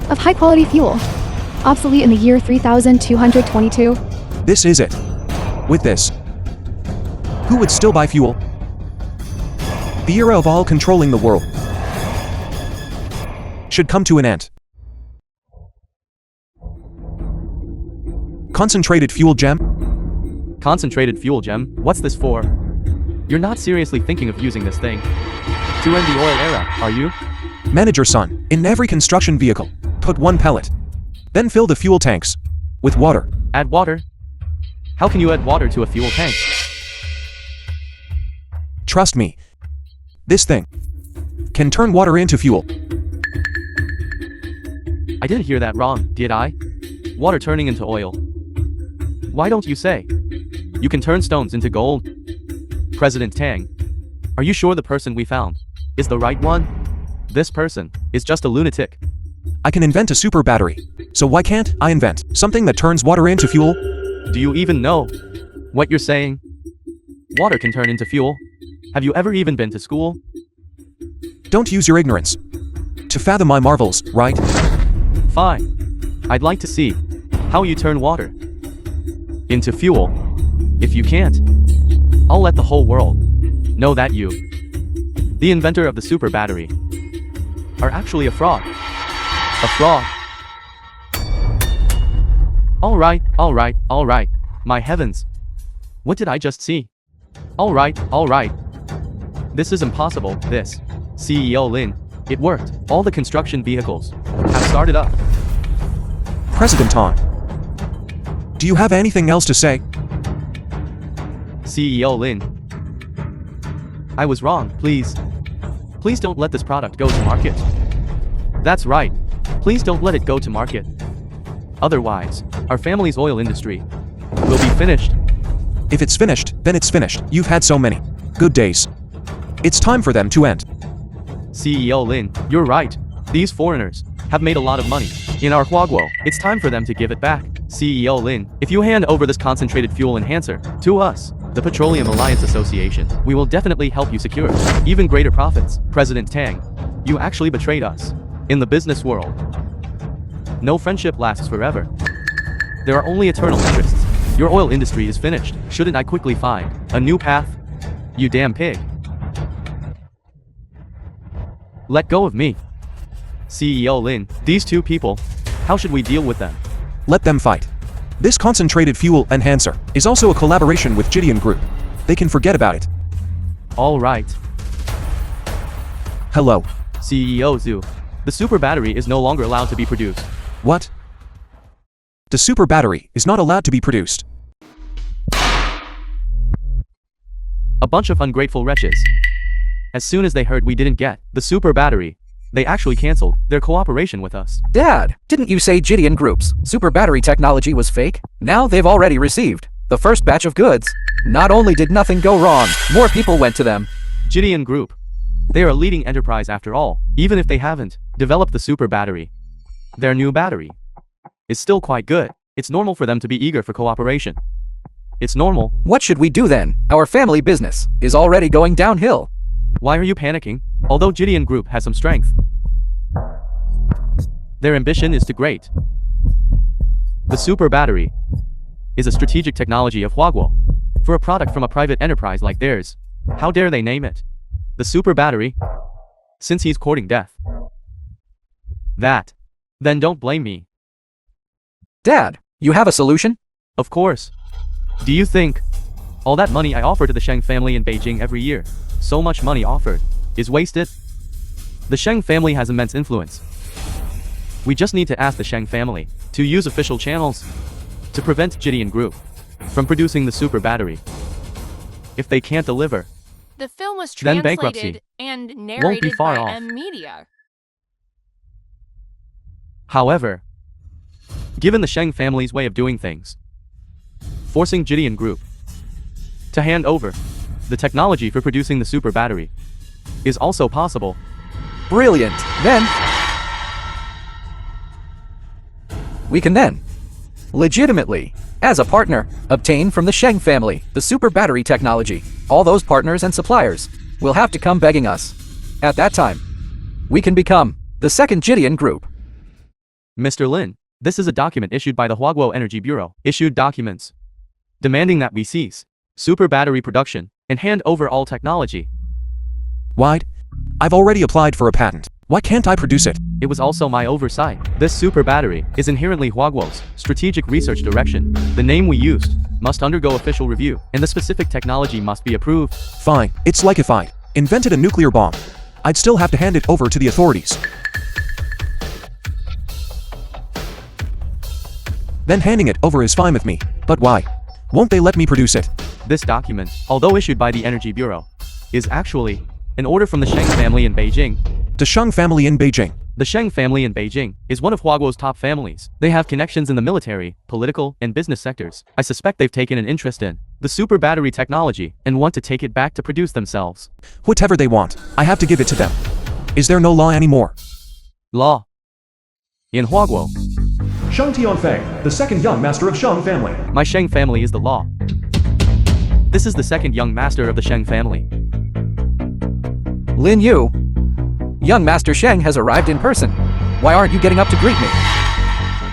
of high-quality fuel. Obsolete in the year 3222. This is it. With this, who would still buy fuel? The era of all controlling the world should come to an end. Concentrated fuel gem? Concentrated fuel gem? What's this for? You're not seriously thinking of using this thing to end the oil era, are you? Manager son, in every construction vehicle, put one pellet. Then fill the fuel tanks with water. Add water? How can you add water to a fuel tank? Trust me. This thing can turn water into fuel. I didn't hear that wrong, did I? Water turning into oil. Why don't you say? You can turn stones into gold. President Tang, are you sure the person we found is the right one? This person is just a lunatic. I can invent a super battery. So why can't I invent something that turns water into fuel? Do you even know what you're saying? Water can turn into fuel. Have you ever even been to school? Don't use your ignorance to fathom my marvels, right? Fine. I'd like to see how you turn water into fuel. If you can't, I'll let the whole world know that you, the inventor of the super battery, are actually a fraud. A fraud. Alright. My heavens. What did I just see? Alright. This is impossible, this. CEO Lin, it worked. All the construction vehicles have started up. President Tang, do you have anything else to say? CEO Lin, I was wrong, please. Please don't let this product go to market. That's right. Please don't let it go to market. Otherwise, our family's oil industry will be finished. If it's finished, then it's finished. You've had so many good days. It's time for them to end. CEO Lin, you're right. These foreigners have made a lot of money in our Huaguo. It's time for them to give it back. CEO Lin, if you hand over this concentrated fuel enhancer to us, the Petroleum Alliance Association, we will definitely help you secure even greater profits. President Tang, you actually betrayed us. In the business world, no friendship lasts forever. There are only eternal interests. Your oil industry is finished. Shouldn't I quickly find a new path? You damn pig. Let go of me. CEO Lin, these two people, how should we deal with them? Let them fight. This concentrated fuel enhancer is also a collaboration with Gideon Group. They can forget about it. All right. Hello. CEO Zhu, the super battery is no longer allowed to be produced. What? The super battery is not allowed to be produced. A bunch of ungrateful wretches. As soon as they heard we didn't get the super battery, they actually canceled their cooperation with us. Dad, didn't you say Gideon Group's super battery technology was fake? Now they've already received the first batch of goods. Not only did nothing go wrong, more people went to them. Gideon Group. They are a leading enterprise after all, even if they haven't developed the super battery. Their new battery is still quite good. It's normal for them to be eager for cooperation. It's normal. What should we do then? Our family business is already going downhill. Why are you panicking? Although Gideon Group has some strength, their ambition is too great. The super battery is a strategic technology of Huaguo. For a product from a private enterprise like theirs, how dare they name it the super battery? Since he's courting death. Then don't blame me. Dad, you have a solution? Of course. Do you think all that money I offer to the Sheng family in Beijing every year, so much money offered, is wasted? The Sheng family has immense influence. We just need to ask the Sheng family to use official channels to prevent Gideon Group from producing the super battery. If they can't deliver, The film was Then translated bankruptcy and won't be narrated far by off. M Media. However, given the Sheng family's way of doing things, forcing Gideon Group to hand over The technology for producing the super battery is also possible. Brilliant. Then we can legitimately, as a partner, obtain from the Sheng family the super battery technology. All those partners and suppliers will have to come begging us. At that time, we can become the second Gideon group. Mr. Lin, this is a document issued by the Huaguo Energy Bureau. Issued documents demanding that we cease super battery production and hand over all technology. Why? I've already applied for a patent. Why can't I produce it? It was also my oversight. This super battery is inherently Huaguo's strategic research direction. The name we used must undergo official review, and the specific technology must be approved. Fine, it's like if I invented a nuclear bomb. I'd still have to hand it over to the authorities. Then handing it over is fine with me. But why? Won't they let me produce it? This document, although issued by the Energy Bureau, is actually an order from the Sheng family in Beijing. The Sheng family in Beijing. The Sheng family in Beijing is one of Huaguo's top families. They have connections in the military, political, and business sectors. I suspect they've taken an interest in the super battery technology and want to take it back to produce themselves. Whatever they want, I have to give it to them. Is there no law anymore? Law. In Huaguo, Sheng Tianfei, the second young master of Sheng family. my Sheng family is the law. This is the second young master of the Sheng family. Lin Yu, young Master Sheng has arrived in person. Why aren't you getting up to greet me?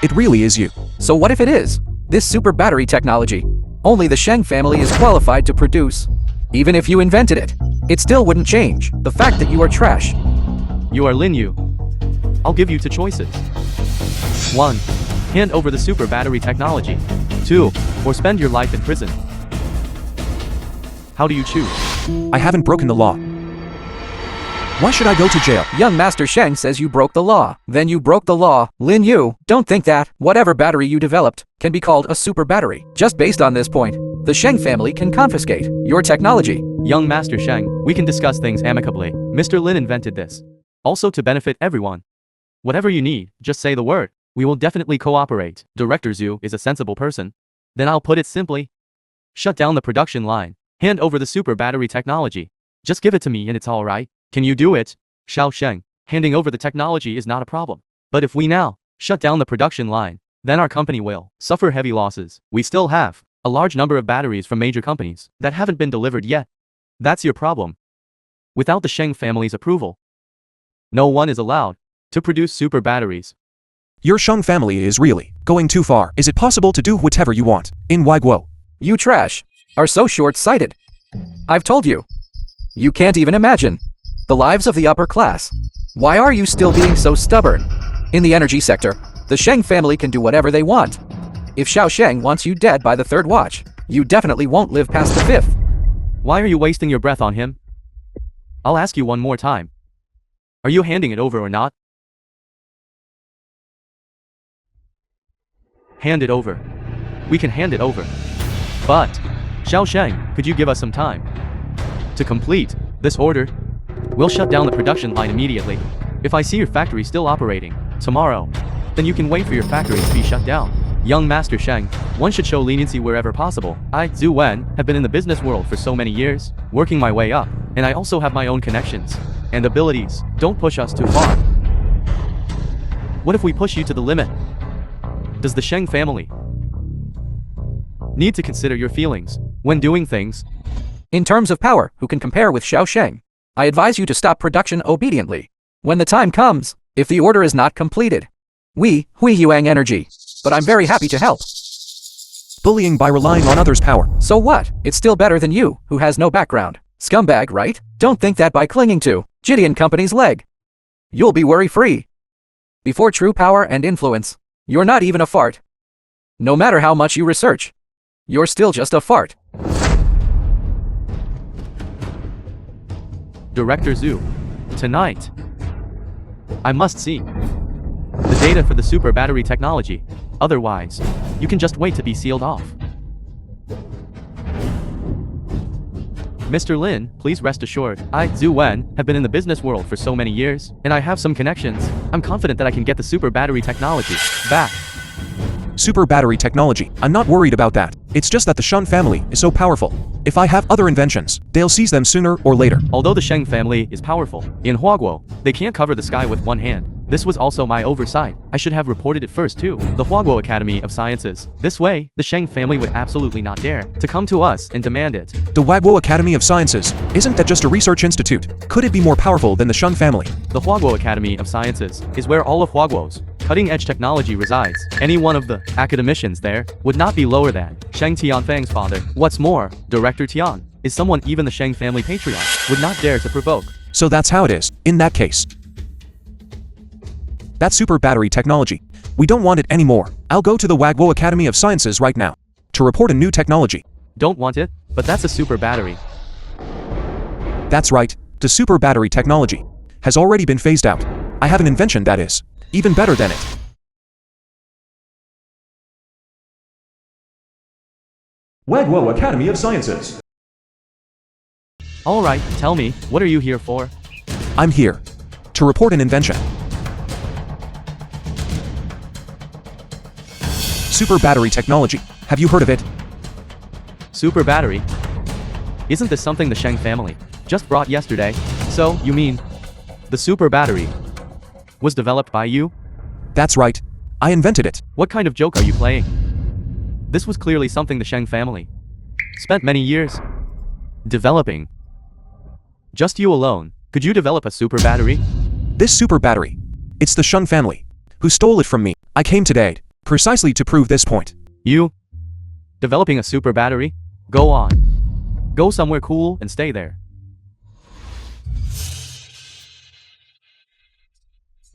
It really is you. So what if it is? This super battery technology, only the Sheng family is qualified to produce. Even if you invented it, it still wouldn't change the fact that you are trash. You are Lin Yu. I'll give you two choices. 1. Hand over the super battery technology. 2. Or spend your life in prison. How do you choose? I haven't broken the law. Why should I go to jail? Young Master Sheng says you broke the law. Then you broke the law. Lin Yu, don't think that whatever battery you developed can be called a super battery. Just based on this point, the Sheng family can confiscate your technology. Young Master Sheng, we can discuss things amicably. Mr. Lin invented this. Also to benefit everyone. Whatever you need, just say the word. We will definitely cooperate. Director Zhu is a sensible person. Then I'll put it simply. Shut down the production line. Hand over the super battery technology. Just give it to me and it's alright. Can you do it? Xiao Sheng, handing over the technology is not a problem. But if we now shut down the production line, then our company will suffer heavy losses. We still have a large number of batteries from major companies that haven't been delivered yet. That's your problem. Without the Sheng family's approval, no one is allowed to produce super batteries. Your Sheng family is really going too far. Is it possible to do whatever you want in Huaguo? You trash are so short-sighted. I've told you. You can't even imagine the lives of the upper class. Why are you still being so stubborn? In the energy sector, the Sheng family can do whatever they want. If Xiao Sheng wants you dead by the third watch, you definitely won't live past the fifth. Why are you wasting your breath on him? I'll ask you one more time. Are you handing it over or not? Hand it over. We can hand it over. But, Xiao Sheng, could you give us some time to complete this order? We'll shut down the production line immediately. If I see your factory still operating tomorrow, then you can wait for your factory to be shut down. Young Master Sheng, one should show leniency wherever possible. I, Zhu Wen, have been in the business world for so many years, working my way up, and I also have my own connections and abilities. Don't push us too far. What if we push you to the limit? Does the Sheng family need to consider your feelings when doing things? In terms of power, who can compare with Xiao Sheng? I advise you to stop production obediently. When the time comes, if the order is not completed, we, Hui Yuang Energy, but I'm very happy to help. Bullying by relying on others' power. So what? It's still better than you, who has no background. Scumbag, right? Don't think that by clinging to Gideon Company's leg, you'll be worry-free. Before true power and influence, you're not even a fart. No matter how much you research, you're still just a fart. Director Zhu, tonight, I must see the data for the super battery technology. Otherwise, you can just wait to be sealed off. Mr. Lin, please rest assured, I, Zhu Wen, have been in the business world for so many years, and I have some connections. I'm confident that I can get the super battery technology back. super battery technology. I'm not worried about that. It's just that the Shun family is so powerful. If I have other inventions, they'll seize them sooner or later. Although the Sheng family is powerful, in Huaguo, they can't cover the sky with one hand. This was also my oversight. I should have reported it first too. The Huaguo Academy of Sciences. This way, the Sheng family would absolutely not dare to come to us and demand it. The Huaguo Academy of Sciences, isn't that just a research institute? Could it be more powerful than the Shun family? The Huaguo Academy of Sciences is where all of Huaguo's cutting-edge technology resides. Any one of the academicians there would not be lower than Sheng Tianfang's father. What's more, Director Tian is someone even the Sheng family patriarch would not dare to provoke. So that's how it is. In that case, that super battery technology, we don't want it anymore. I'll go to the Huaguo Academy of Sciences right now to report a new technology. Don't want it? But that's a super battery. That's right. The super battery technology has already been phased out. I have an invention that is even better than it. Huaguo Academy of Sciences. Alright, tell me, what are you here for? I'm here to report an invention. Super battery technology. Have you heard of it? Super battery? Isn't this something the Sheng family just brought yesterday? So, you mean, the super battery was developed by you? That's right. I invented it. What kind of joke are you playing? This was clearly something the Sheng family spent many years developing. Just you alone, could you develop a super battery? This super battery, it's the Shun family who stole it from me. I came today precisely to prove this point. You developing a super battery? Go on. Go somewhere cool and stay there.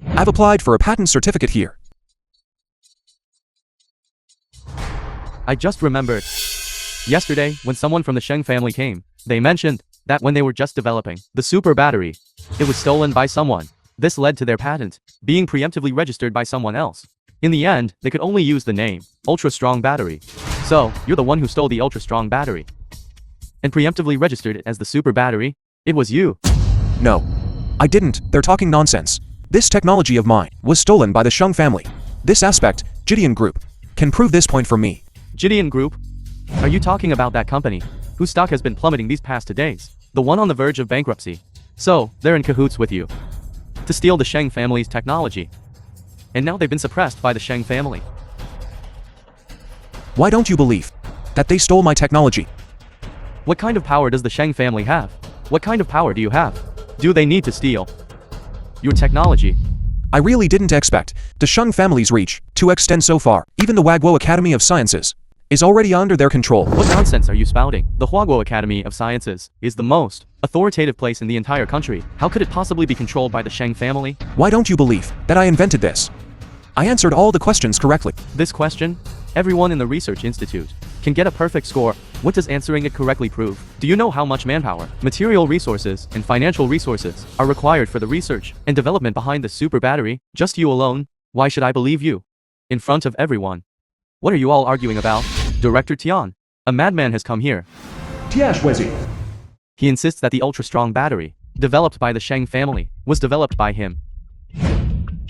I've applied for a patent certificate here. I just remembered. Yesterday, when someone from the Sheng family came, they mentioned that when they were just developing the super battery, it was stolen by someone. This led to their patent being preemptively registered by someone else. In the end, they could only use the name Ultra Strong Battery. So, you're the one who stole the Ultra Strong Battery and preemptively registered it as the super battery? It was you. No, I didn't. They're talking nonsense. This technology of mine was stolen by the Shung family. This aspect, Gideon Group, can prove this point for me. Gideon Group? Are you talking about that company whose stock has been plummeting these past 2 days? The one on the verge of bankruptcy. So, they're in cahoots with you to steal the Sheng family's technology. And now they've been suppressed by the Sheng family. Why don't you believe that they stole my technology? What kind of power does the Sheng family have? What kind of power do you have? Do they need to steal your technology? I really didn't expect the Shung family's reach to extend so far. Even the Huaguo Academy of Sciences is already under their control. What nonsense are you spouting? The Huaguo Academy of Sciences is the most authoritative place in the entire country. How could it possibly be controlled by the Sheng family? Why don't you believe that I invented this? I answered all the questions correctly. This question? Everyone in the research institute can get a perfect score. What does answering it correctly prove? Do you know how much manpower, material resources, and financial resources are required for the research and development behind the super battery? Just you alone? Why should I believe you? In front of everyone. What are you all arguing about? Director Tian, a madman has come here. He insists that the ultra-strong battery, developed by the Sheng family, was developed by him.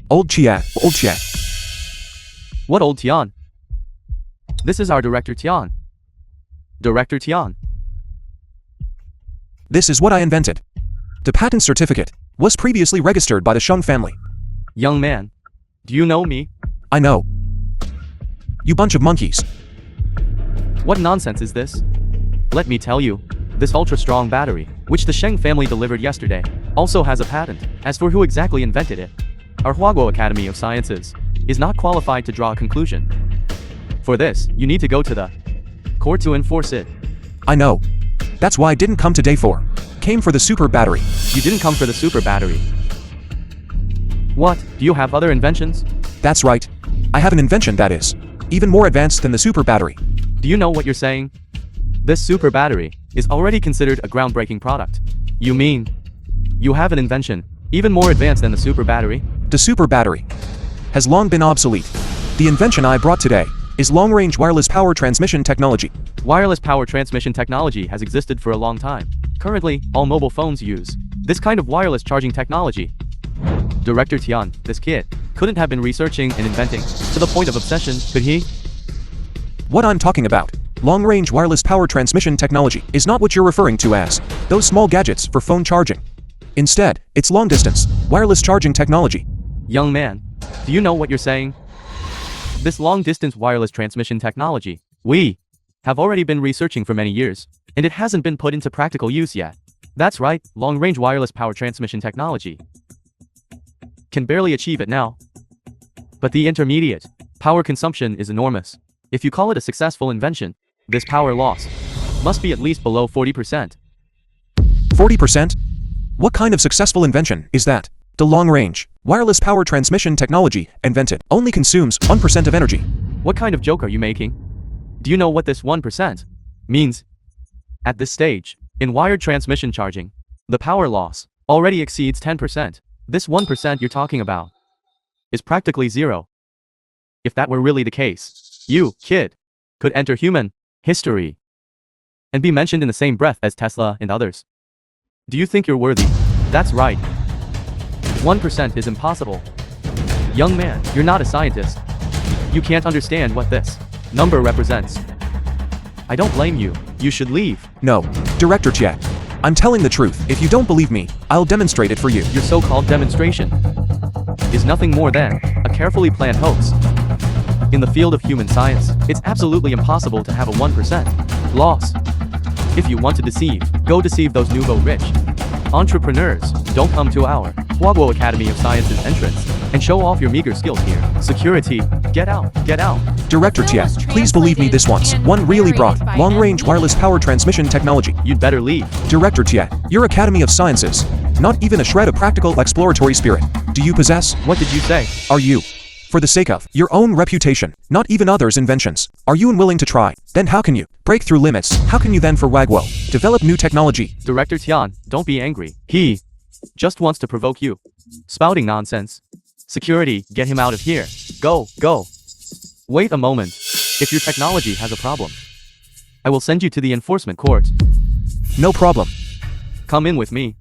Old Chia. What old Tian? This is our Director Tian. Director Tian. This is what I invented. The patent certificate was previously registered by the Shung family. Young man, do you know me? I know. You bunch of monkeys. What nonsense is this? Let me tell you, this ultra-strong battery, which the Sheng family delivered yesterday, also has a patent. As for who exactly invented it, our Huaguo Academy of Sciences is not qualified to draw a conclusion. For this, you need to go to the court to enforce it. I know. That's why I didn't come today for. Came for the super battery. You didn't come for the super battery. What? Do you have other inventions? That's right. I have an invention that is even more advanced than the super battery. Do you know what you're saying? This super battery is already considered a groundbreaking product. You mean you have an invention even more advanced than the super battery? The super battery has long been obsolete. The invention I brought today is long-range wireless power transmission technology. Wireless power transmission technology has existed for a long time. Currently, all mobile phones use this kind of wireless charging technology. Director Tian, this kid couldn't have been researching and inventing to the point of obsession, could he? What I'm talking about, long-range wireless power transmission technology, is not what you're referring to as those small gadgets for phone charging. Instead, it's long-distance, wireless charging technology. Young man, do you know what you're saying? This long-distance wireless transmission technology, we have already been researching for many years, and it hasn't been put into practical use yet. That's right, long-range wireless power transmission technology can barely achieve it now. But the intermediate power consumption is enormous. If you call it a successful invention, this power loss must be at least below 40%. 40%? What kind of successful invention is that? The long-range wireless power transmission technology invented only consumes 1% of energy. What kind of joke are you making? Do you know what this 1% means? At this stage, in wired transmission charging, the power loss already exceeds 10%. This 1% you're talking about is practically zero. If that were really the case, you, kid, could enter human history and be mentioned in the same breath as Tesla and others. Do you think you're worthy? That's right. 1% is impossible. Young man, you're not a scientist. You can't understand what this number represents. I don't blame you. You should leave. No, Director Che. I'm telling the truth. If you don't believe me, I'll demonstrate it for you. Your so-called demonstration is nothing more than a carefully planned hoax. In the field of human science, it's absolutely impossible to have a 1% loss. If you want to deceive, go deceive those nouveau rich entrepreneurs. Don't come to our Huaguo Academy of Sciences entrance and show off your meager skills here. Security, get out, get out. Director Che, please believe me this once. One really brought long-range wireless power transmission technology. You'd better leave. Director Che, your Academy of Sciences. Not even a shred of practical exploratory spirit. Do you possess? What did you say? Are you? For the sake of your own reputation, not even others' inventions, are you unwilling to try? Then how can you break through limits? How can you then for Wagwo develop new technology? Director Tian, don't be angry. He just wants to provoke you. Spouting nonsense. Security, get him out of here. Go, go. Wait a moment. If your technology has a problem, I will send you to the enforcement court. No problem. Come in with me.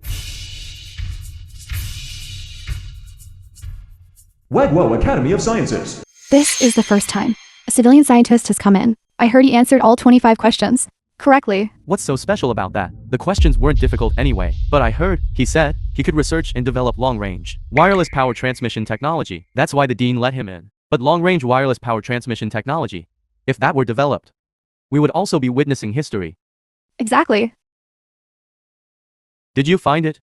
Wagwo Academy of Sciences. This is the first time a civilian scientist has come in. I heard he answered all 25 questions correctly. What's so special about that? The questions weren't difficult anyway, but I heard, he said, he could research and develop long-range wireless power transmission technology. That's why the dean let him in. But long-range wireless power transmission technology, if that were developed, we would also be witnessing history. Exactly. Did you find it?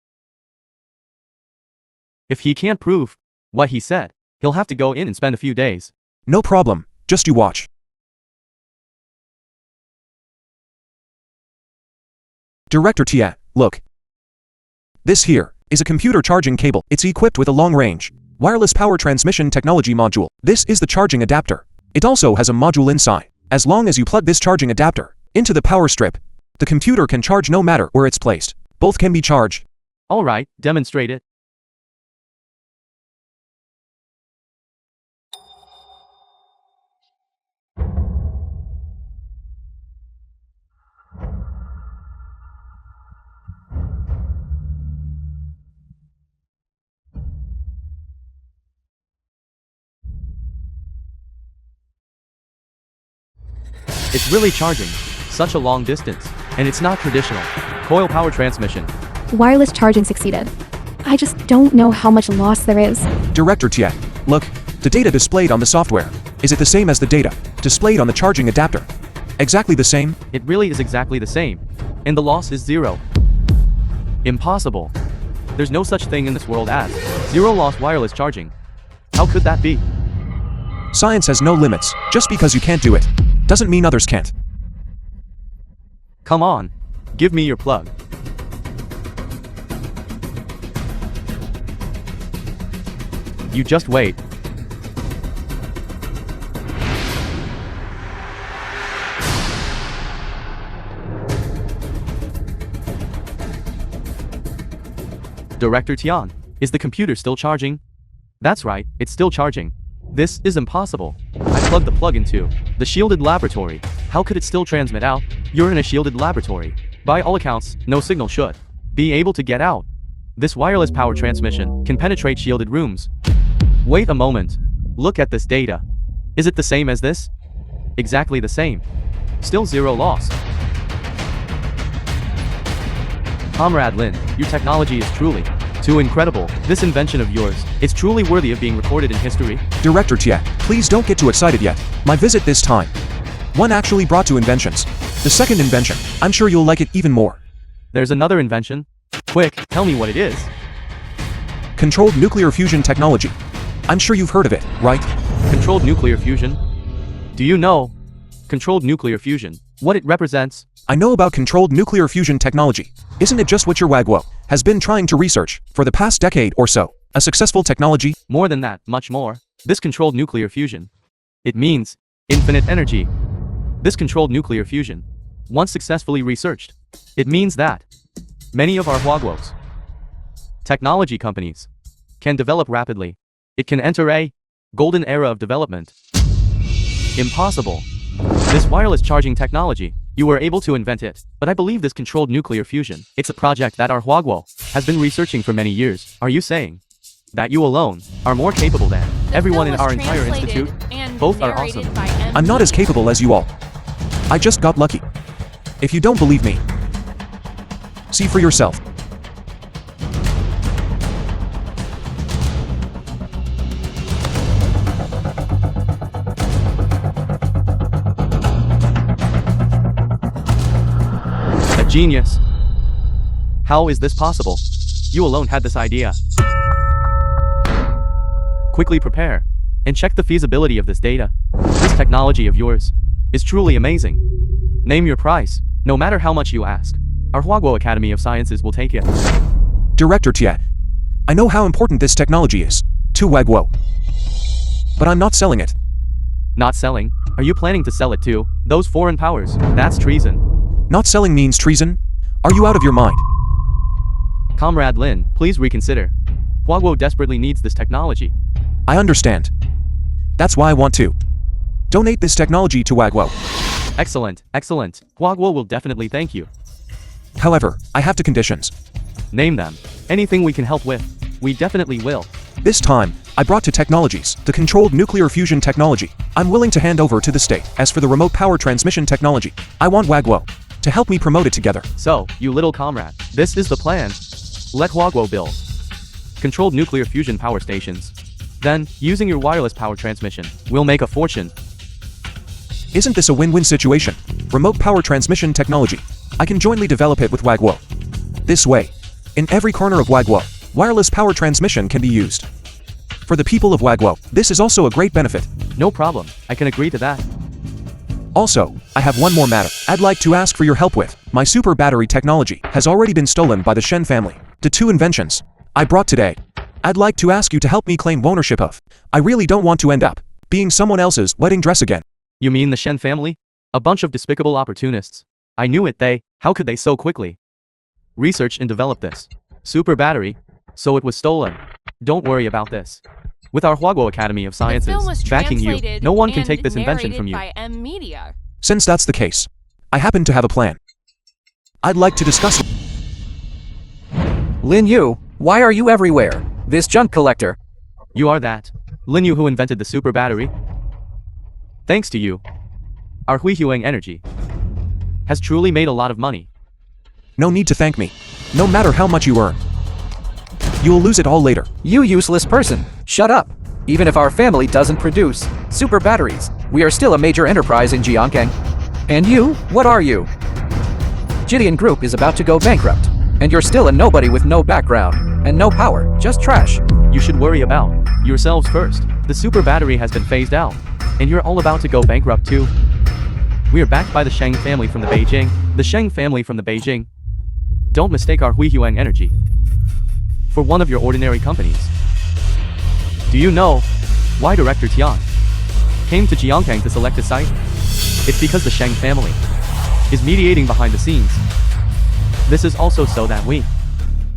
If he can't prove what he said, he'll have to go in and spend a few days. No problem. Just you watch. Director Tia, look. This here is a computer charging cable. It's equipped with a long-range wireless power transmission technology module. This is the charging adapter. It also has a module inside. As long as you plug this charging adapter into the power strip, the computer can charge no matter where it's placed. Both can be charged. All right, demonstrate it. It's really charging such a long distance, and it's not traditional coil power transmission. Wireless charging succeeded. I just don't know how much loss there is. Director Tia, look. The data displayed on the software. Is it the same as the data displayed on the charging adapter? Exactly the same? It really is exactly the same. And the loss is zero. Impossible. There's no such thing in this world as zero loss wireless charging. How could that be? Science has no limits. Just because you can't do it doesn't mean others can't. Come on. Give me your plug. You just wait. Director Tian, is the computer still charging? That's right, it's still charging. This is impossible. I plugged the plug into the shielded laboratory. How could it still transmit out? You're in a shielded laboratory. By all accounts, no signal should be able to get out. This wireless power transmission can penetrate shielded rooms. Wait a moment. Look at this data. Is it the same as this? Exactly the same. Still zero loss. Comrade Lin, your technology is truly too incredible. This invention of yours is truly worthy of being recorded in history. Director Tia, please don't get too excited yet. My visit this time. One actually brought two inventions. The second invention, I'm sure you'll like it even more. There's another invention. Quick, tell me what it is. Controlled nuclear fusion technology. I'm sure you've heard of it, right? Controlled nuclear fusion? Do you know controlled nuclear fusion, what it represents? I know about controlled nuclear fusion technology. Isn't it just what your Wagwo has been trying to research for the past decade or so? A successful technology? More than that, much more. This controlled nuclear fusion. It means infinite energy. This controlled nuclear fusion, once successfully researched, it means that many of our Wagwos technology companies can develop rapidly. It can enter a golden era of development. Impossible. This wireless charging technology, you were able to invent it, but I believe this controlled nuclear fusion, it's a project that our Huaguo has been researching for many years. Are you saying that you alone are more capable than everyone in our entire institute? Both are awesome. I'm not as capable as you all. I just got lucky. If you don't believe me, see for yourself. Genius. How is this possible? You alone had this idea. Quickly prepare and check the feasibility of this data. This technology of yours is truly amazing. Name your price, no matter how much you ask. Our Huaguo Academy of Sciences will take it. Director Tia, I know how important this technology is to Wagwo, but I'm not selling it. Not selling? Are you planning to sell it to those foreign powers? That's treason. Not selling means treason? Are you out of your mind? Comrade Lin, please reconsider. Huaguo desperately needs this technology. I understand. That's why I want to donate this technology to Wagwo. Excellent, excellent. Huaguo will definitely thank you. However, I have two conditions. Name them. Anything we can help with, we definitely will. This time, I brought two technologies, the controlled nuclear fusion technology. I'm willing to hand over to the state. As for the remote power transmission technology, I want Wagwo to help me promote it together. So, you little comrade, this is the plan. Let Huaguo build controlled nuclear fusion power stations. Then, using your wireless power transmission, we'll make a fortune. Isn't this a win-win situation? Remote power transmission technology. I can jointly develop it with Wagwo. This way, in every corner of Wagwo, wireless power transmission can be used. For the people of Wagwo, this is also a great benefit. No problem, I can agree to that. Also, I have one more matter I'd like to ask for your help with. My super battery technology has already been stolen by the Shen family. The two inventions I brought today, I'd like to ask you to help me claim ownership of. I really don't want to end up being someone else's wedding dress again. You mean the Shen family? A bunch of despicable opportunists. I knew it. How could they so quickly research and develop this super battery? So it was stolen. Don't worry about this. With our Huaguo Academy of Sciences backing you, no one can take this invention from you. Since that's the case, I happen to have a plan. I'd like to discuss. Lin Yu, why are you everywhere? This junk collector. You are that Lin Yu who invented the super battery? Thanks to you, our Hui Huang energy has truly made a lot of money. No need to thank me. No matter how much you earn, you will lose it all later. You useless person, shut up. Even if our family doesn't produce super batteries, we are still a major enterprise in Jiangkang. And you, what are you? Gideon Group is about to go bankrupt, and you're still a nobody with no background and no power, just trash. You should worry about yourselves first. The super battery has been phased out, and you're all about to go bankrupt too. We are backed by the Sheng family from the Beijing. The Sheng family from the Beijing. Don't mistake our Hui Huang energy for one of your ordinary companies. Do you know why Director Tian came to Jiangkang to select a site? It's because the Sheng family is mediating behind the scenes. This is also so that we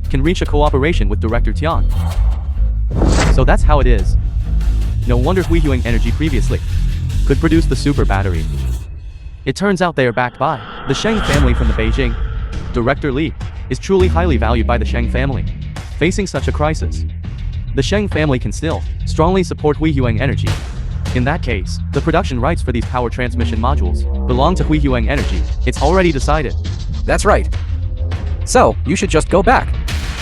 can reach a cooperation with Director Tian. So that's how it is. No wonder Hui Huang Energy previously could produce the super battery. It turns out they are backed by the Sheng family from the Beijing. Director Li is truly highly valued by the Sheng family. Facing such a crisis, the Sheng family can still strongly support Huiyuan Energy. In that case, the production rights for these power transmission modules belong to Huiyuan Energy. It's already decided. That's right. So, you should just go back.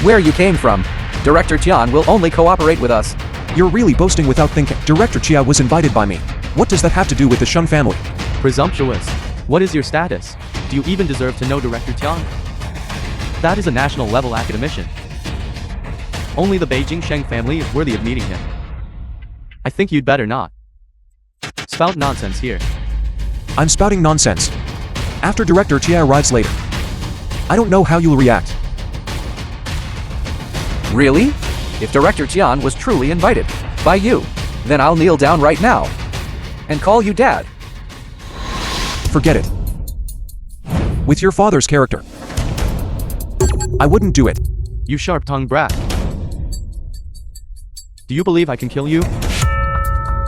Where you came from. Director Tian will only cooperate with us. You're really boasting without thinking. Director Chia was invited by me. What does that have to do with the Sheng family? Presumptuous. What is your status? Do you even deserve to know Director Tian? That is a national-level academician. Only the Beijing Sheng family is worthy of meeting him. I think you'd better not spout nonsense here. I'm spouting nonsense. After Director Chia arrives later. I don't know how you'll react. Really? If Director Tian was truly invited by you, then I'll kneel down right now and call you Dad. Forget it. With your father's character, I wouldn't do it. You sharp-tongued brat. Do you believe I can kill you?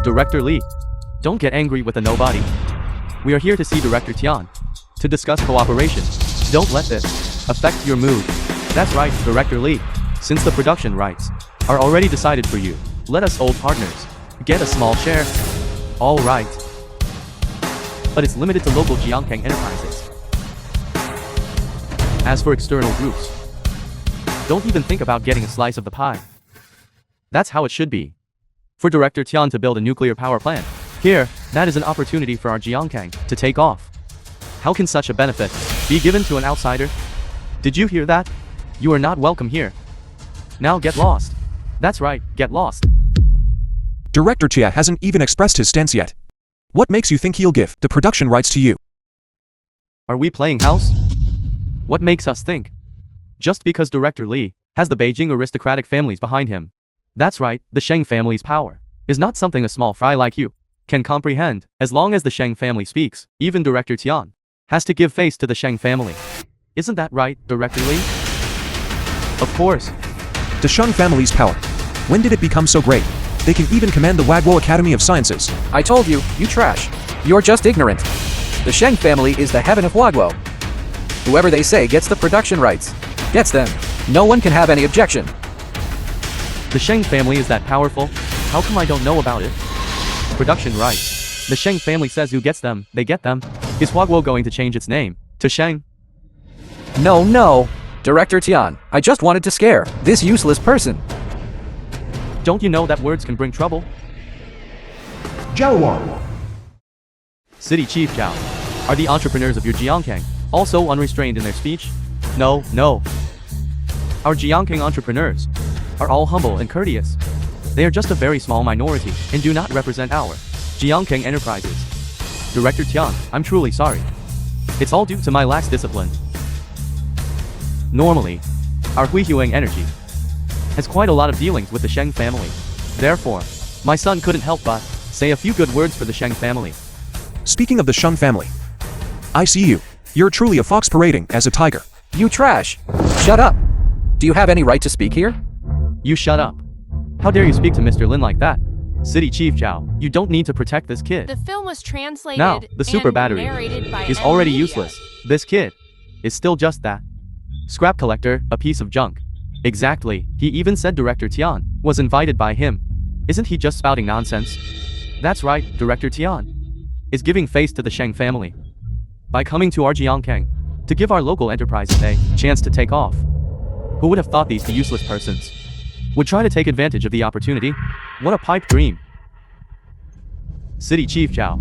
Director Lee, don't get angry with a nobody. We are here to see Director Tian, to discuss cooperation. Don't let this affect your mood. That's right, Director Lee. Since the production rights are already decided for you, let us old partners get a small share. All right. But it's limited to local Jiangkang enterprises. As for external groups, don't even think about getting a slice of the pie. That's how it should be. For Director Tian to build a nuclear power plant, here, that is an opportunity for our Jiangkang to take off. How can such a benefit be given to an outsider? Did you hear that? You are not welcome here. Now get lost. That's right, get lost. Director Chia hasn't even expressed his stance yet. What makes you think he'll give the production rights to you? Are we playing house? What makes us think? Just because Director Lee has the Beijing aristocratic families behind him. That's right, the Sheng family's power is not something a small fry like you can comprehend. As long as the Sheng family speaks, even Director Tian has to give face to the Sheng family. Isn't that right, Director Lee? Of course. The Sheng family's power. When did it become so great? They can even command the Wagwo Academy of Sciences. I told you, you trash. You're just ignorant. The Sheng family is the heaven of Wagwo. Whoever they say gets the production rights gets them. No one can have any objection. The Sheng family is that powerful? How come I don't know about it? Production rights. The Sheng family says who gets them, they get them. Is Wagwo going to change its name to Sheng? No. Director Tian, I just wanted to scare this useless person. Don't you know that words can bring trouble? Jiaowang. City Chief Zhao. Are the entrepreneurs of your Jiangkang also unrestrained in their speech? No. Our Jiangkang entrepreneurs are all humble and courteous. They are just a very small minority and do not represent our Jiangkang enterprises. Director Tian, I'm truly sorry. It's all due to my lax discipline. Normally, our Huiyuan Energy has quite a lot of dealings with the Sheng family. Therefore, my son couldn't help but say a few good words for the Sheng family. Speaking of the Sheng family, I see you. You're truly a fox parading as a tiger. You trash. Shut up. Do you have any right to speak here? You shut up. How dare you speak to Mr. Lin like that? City Chief Zhao, you don't need to protect this kid. The film was translated Now, the super and battery narrated by is M already Media. useless. This kid is still just that. Scrap collector, a piece of junk. Exactly, he even said Director Tian was invited by him. Isn't he just spouting nonsense? That's right, Director Tian is giving face to the Sheng family by coming to our Jiangkang to give our local enterprises a chance to take off. Who would have thought these two useless persons would try to take advantage of the opportunity? What a pipe dream. City Chief Zhao,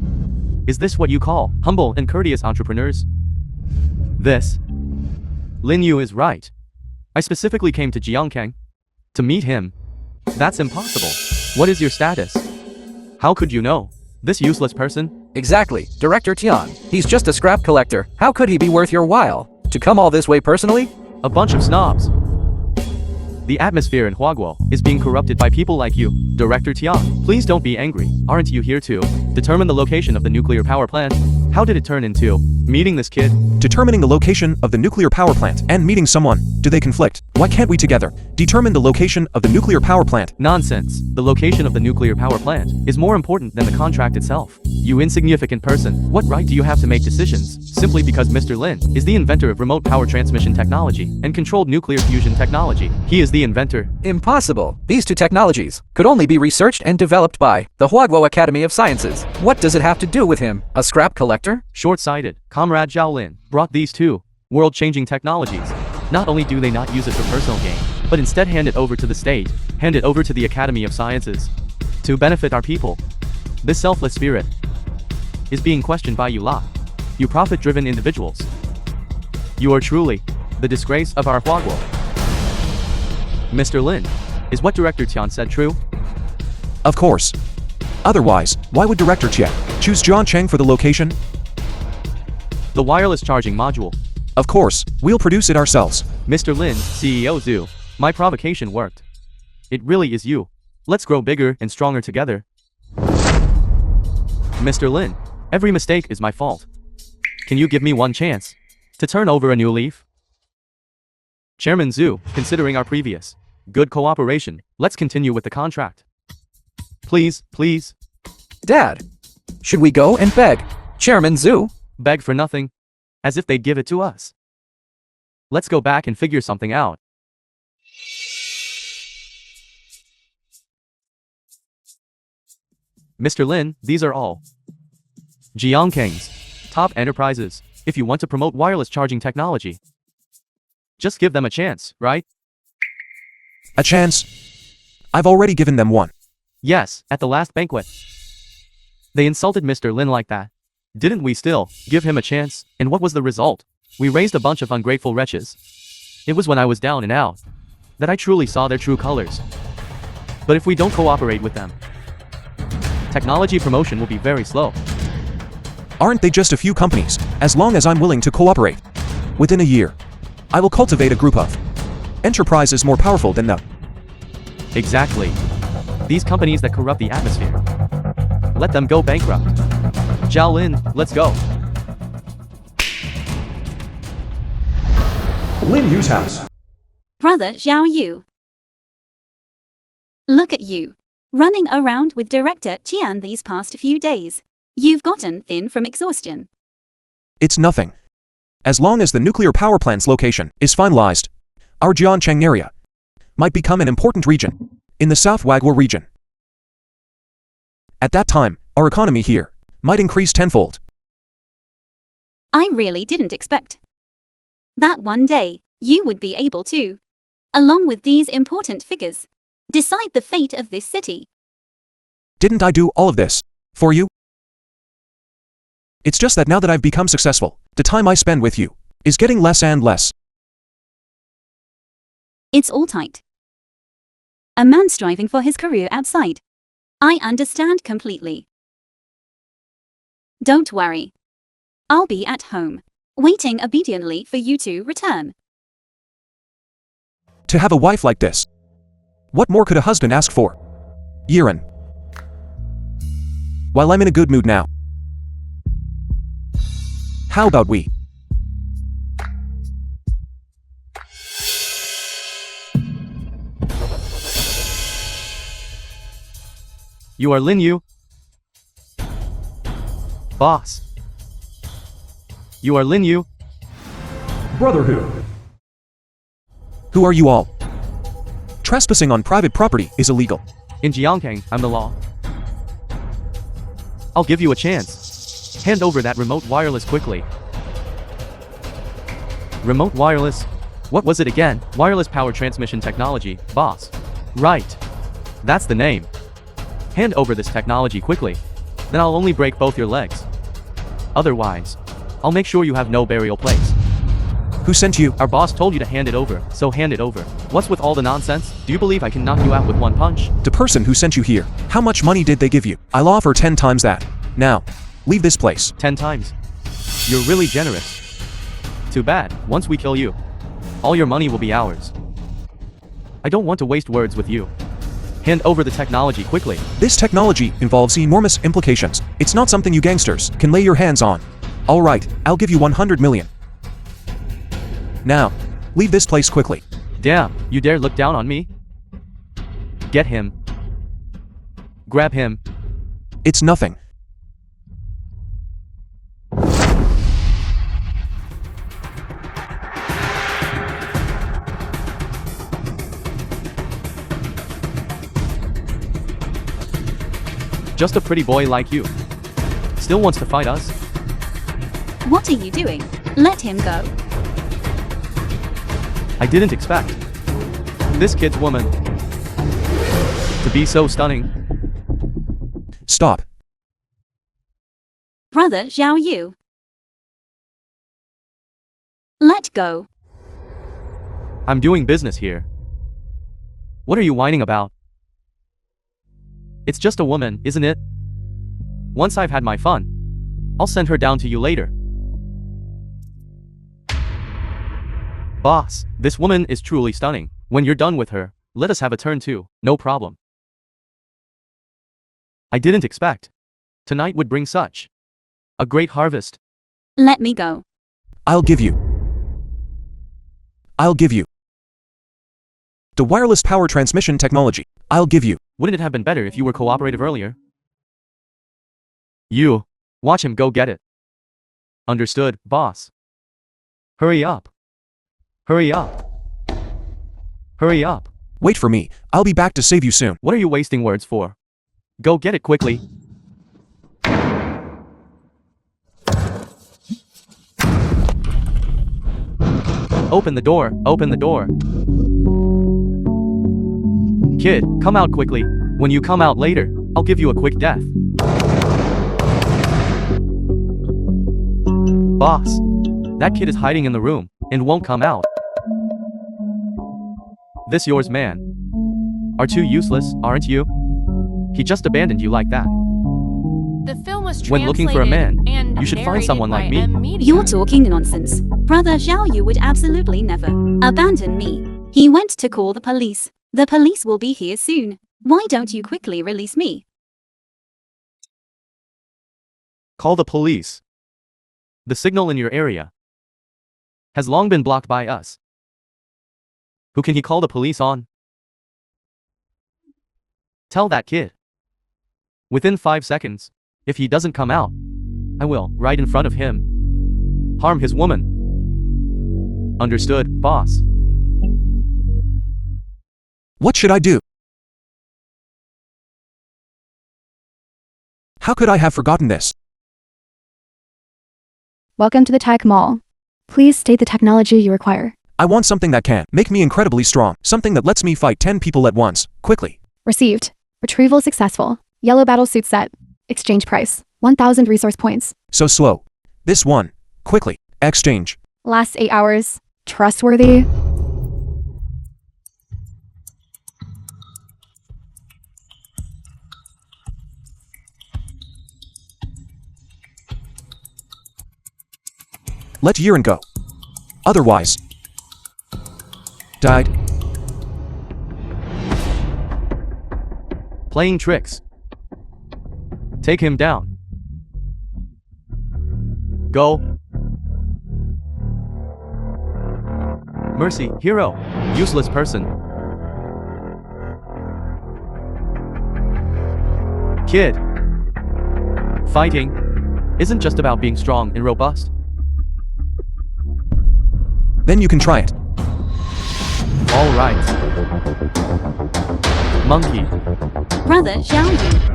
is this what you call humble and courteous entrepreneurs? This Lin Yu is right. I specifically came to Jiangkang to meet him. That's impossible. What is your status? How could you know? This useless person? Exactly, Director Tian. He's just a scrap collector. How could he be worth your while? To come all this way personally? A bunch of snobs. The atmosphere in Huaguo is being corrupted by people like you, Director Tian. Please don't be angry. Aren't you here to determine the location of the nuclear power plant? How did it turn into meeting this kid? Determining the location of the nuclear power plant and meeting someone. Do they conflict? Why can't we together determine the location of the nuclear power plant? Nonsense. The location of the nuclear power plant is more important than the contract itself. You insignificant person, what right do you have to make decisions simply because Mr. Lin is the inventor of remote power transmission technology and controlled nuclear fusion technology? He is the inventor. Impossible. These two technologies could only be researched and developed by the Huaguo Academy of Sciences. What does it have to do with him? A scrap collector? Short-sighted. Comrade Zhao Lin brought these two world-changing technologies. Not only do they not use it for personal gain, but instead hand it over to the state, hand it over to the Academy of Sciences to benefit our people. This selfless spirit is being questioned by you lot. You profit-driven individuals. You are truly the disgrace of our Huaguo. Mr. Lin, is what Director Tian said true? Of course. Otherwise, why would Director Chen choose John Cheng for the location? The wireless charging module. Of course, we'll produce it ourselves. Mr. Lin, CEO Zhu, my provocation worked. It really is you. Let's grow bigger and stronger together. Mr. Lin, every mistake is my fault. Can you give me one chance to turn over a new leaf? Chairman Zhu, considering our previous good cooperation, let's continue with the contract. Please, please. Dad, should we go and beg Chairman Zhu? Beg for nothing. As if they'd give it to us. Let's go back and figure something out. Mr. Lin, these are all Jiangkang's top enterprises. If you want to promote wireless charging technology, just give them a chance, right? A chance? I've already given them one. Yes, at the last banquet. They insulted Mr. Lin like that. Didn't we still give him a chance? And what was the result? We raised a bunch of ungrateful wretches. It was when I was down and out that I truly saw their true colors. But if we don't cooperate with them, technology promotion will be very slow. Aren't they just a few companies? As long as I'm willing to cooperate. Within a year, I will cultivate a group of enterprises more powerful than them. Exactly. These companies that corrupt the atmosphere. Let them go bankrupt. Zhao Lin, let's go. Lin Yu's house. Brother Zhao Yu. Look at you. Running around with Director Tian these past few days. You've gotten thin from exhaustion. It's nothing. As long as the nuclear power plant's location is finalized, our Jiancheng area might become an important region in the South Huaguo region. At that time, our economy here might increase tenfold. I really didn't expect that one day you would be able to, along with these important figures, decide the fate of this city. Didn't I do all of this for you? It's just that now that I've become successful, the time I spend with you is getting less and less. It's all tight. A man striving for his career outside. I understand completely. Don't worry. I'll be at home, waiting obediently for you to return. To have a wife like this, what more could a husband ask for? Yiren. While I'm in a good mood now, how about we? You are Lin Yu? Boss. You are Lin Yu? Brother who? Who are you all? Trespassing on private property is illegal. In Jiangkang, I'm the law. I'll give you a chance. Hand over that remote wireless quickly. Remote wireless? What was it again? Wireless power transmission technology, boss. Right. That's the name. Hand over this technology quickly. Then I'll only break both your legs. Otherwise, I'll make sure you have no burial place. Who sent you? Our boss told you to hand it over, so hand it over. What's with all the nonsense? Do you believe I can knock you out with one punch? The person who sent you here. How much money did they give you? I'll offer 10 times that. Now, leave this place. 10 times. You're really generous. Too bad, once we kill you, all your money will be ours. I don't want to waste words with you. Hand over the technology quickly. This technology involves enormous implications. It's not something you gangsters can lay your hands on. Alright, I'll give you 100 million. Now, leave this place quickly. Damn, you dare look down on me? Get him. Grab him. It's nothing. Just a pretty boy like you. Still wants to fight us? What are you doing? Let him go. I didn't expect this kid's woman to be so stunning. Stop. Brother Zhao Yu. Let go. I'm doing business here. What are you whining about? It's just a woman, isn't it? Once I've had my fun, I'll send her down to you later. Boss, this woman is truly stunning. When you're done with her, let us have a turn too. No problem. I didn't expect tonight would bring such a great harvest. Let me go. I'll give you the wireless power transmission technology. I'll give you. Wouldn't it have been better if you were cooperative earlier? You, watch him go get it. Understood, boss. Hurry up. Hurry up. Hurry up. Wait for me. I'll be back to save you soon. What are you wasting words for? Go get it quickly. Open the door, open the door. Kid, come out quickly. When you come out later, I'll give you a quick death. Boss, that kid is hiding in the room and won't come out. This yours man. Are too useless, aren't you? He just abandoned you like that. The film was When looking for a man, and you should find narrated someone like by me. a medium. You're talking nonsense. Brother Zhao Yu would absolutely never abandon me. He went to call the police. The police will be here soon. Why don't you quickly release me? Call the police. The signal in your area has long been blocked by us. Who can he call the police on? Tell that kid. Within 5 seconds, if he doesn't come out, I will, right in front of him, harm his woman. Understood, boss. What should I do? How could I have forgotten this? Welcome to the Tycoon Mall. Please state the technology you require. I want something that can make me incredibly strong. Something that lets me fight 10 people at once, quickly. Received. Retrieval successful. Yellow battle suit set. Exchange price. 1,000 resource points. So slow. This one. Quickly. Exchange. Last 8 hours. Trustworthy. Let Yiren go. Otherwise. Died. Playing tricks. Take him down. Go. Mercy, hero. Useless person. Kid. Fighting isn't just about being strong and robust. Then you can try it. All right. Monkey. Brother Zhao Yu.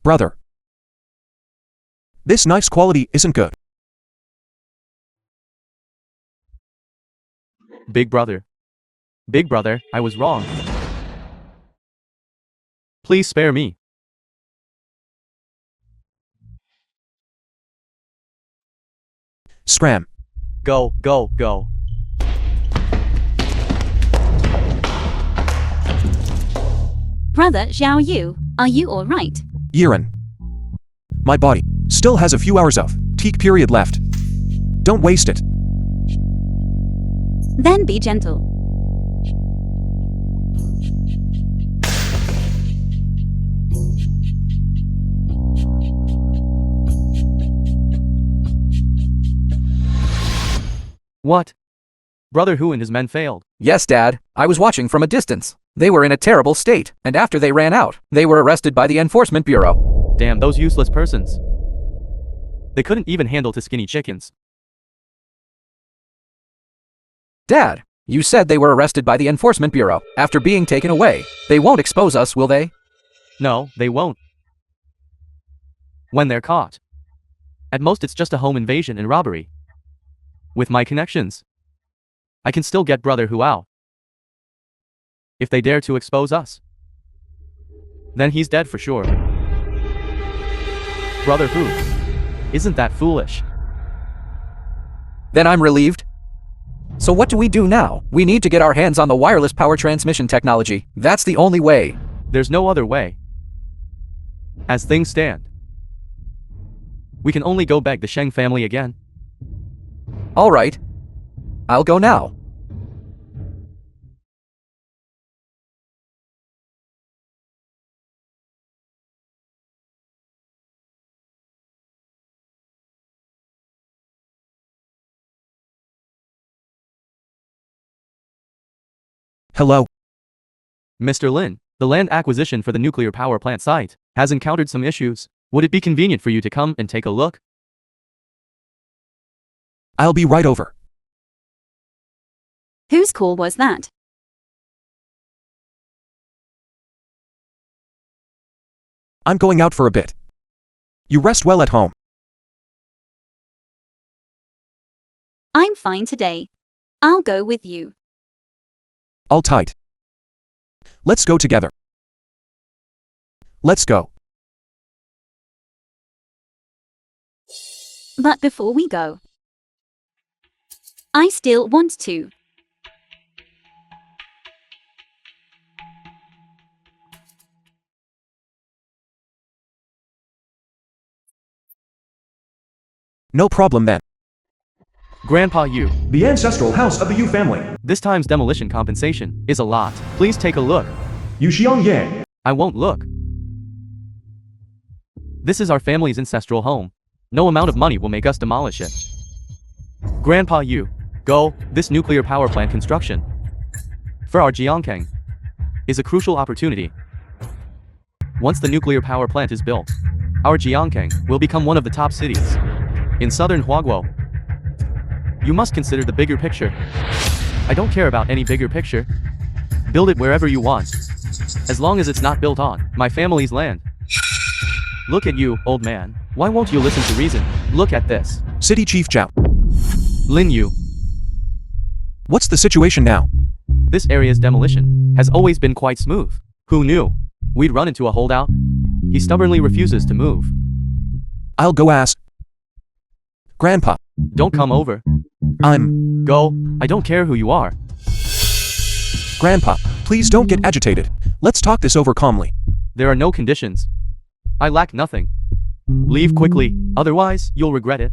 Brother. This knife's quality isn't good. Big brother. Big brother, I was wrong. Please spare me. Scram. Go, go, go. Brother Xiao Yu, are you alright? Yiren. My body still has a few hours of peak period left. Don't waste it. Then be gentle. What? Brother Hu and his men failed. Yes, Dad. I was watching from a distance. They were in a terrible state, and after they ran out, they were arrested by the Enforcement Bureau. Damn those useless persons. They couldn't even handle two skinny chickens. Dad, you said they were arrested by the Enforcement Bureau after being taken away. They won't expose us, will they? No, they won't. When they're caught. At most it's just a home invasion and robbery. With my connections, I can still get Brother Hu out. If they dare to expose us, then he's dead for sure. Brother Hu, isn't that foolish? Then I'm relieved. So what do we do now? We need to get our hands on the wireless power transmission technology. That's the only way. There's no other way. As things stand, we can only go beg the Sheng family again. All right. I'll go now. Hello? Mr. Lin, the land acquisition for the nuclear power plant site has encountered some issues. Would it be convenient for you to come and take a look? I'll be right over. Whose call was that? I'm going out for a bit. You rest well at home. I'm fine today. I'll go with you. All tight. Let's go together. Let's go. But before we go, I still want to. No problem then. Grandpa Yu, The ancestral house of the Yu family. this time's demolition compensation is a lot. Please take a look. Yu Xiangye. I won't look. This is our family's ancestral home. No amount of money will make us demolish it. Grandpa Yu, go. This nuclear power plant construction for our Jiangkang is a crucial opportunity. Once the nuclear power plant is built, our Jiangkang will become one of the top cities in southern Huaguo. You must consider the bigger picture. I don't care about any bigger picture. Build it wherever you want, as long as it's not built on my family's land. Look at you, old man. Why won't you listen to reason? Look at this. City Chief Zhao. Lin Yu, What's the situation now? this area's demolition has always been quite smooth. Who knew we'd run into a holdout? He stubbornly refuses to move. I'll go ask. Grandpa, Don't come over. Go. I don't care who you are. Grandpa, please don't get agitated. Let's talk this over calmly. There are no conditions. I lack nothing. Leave quickly, otherwise you'll regret it.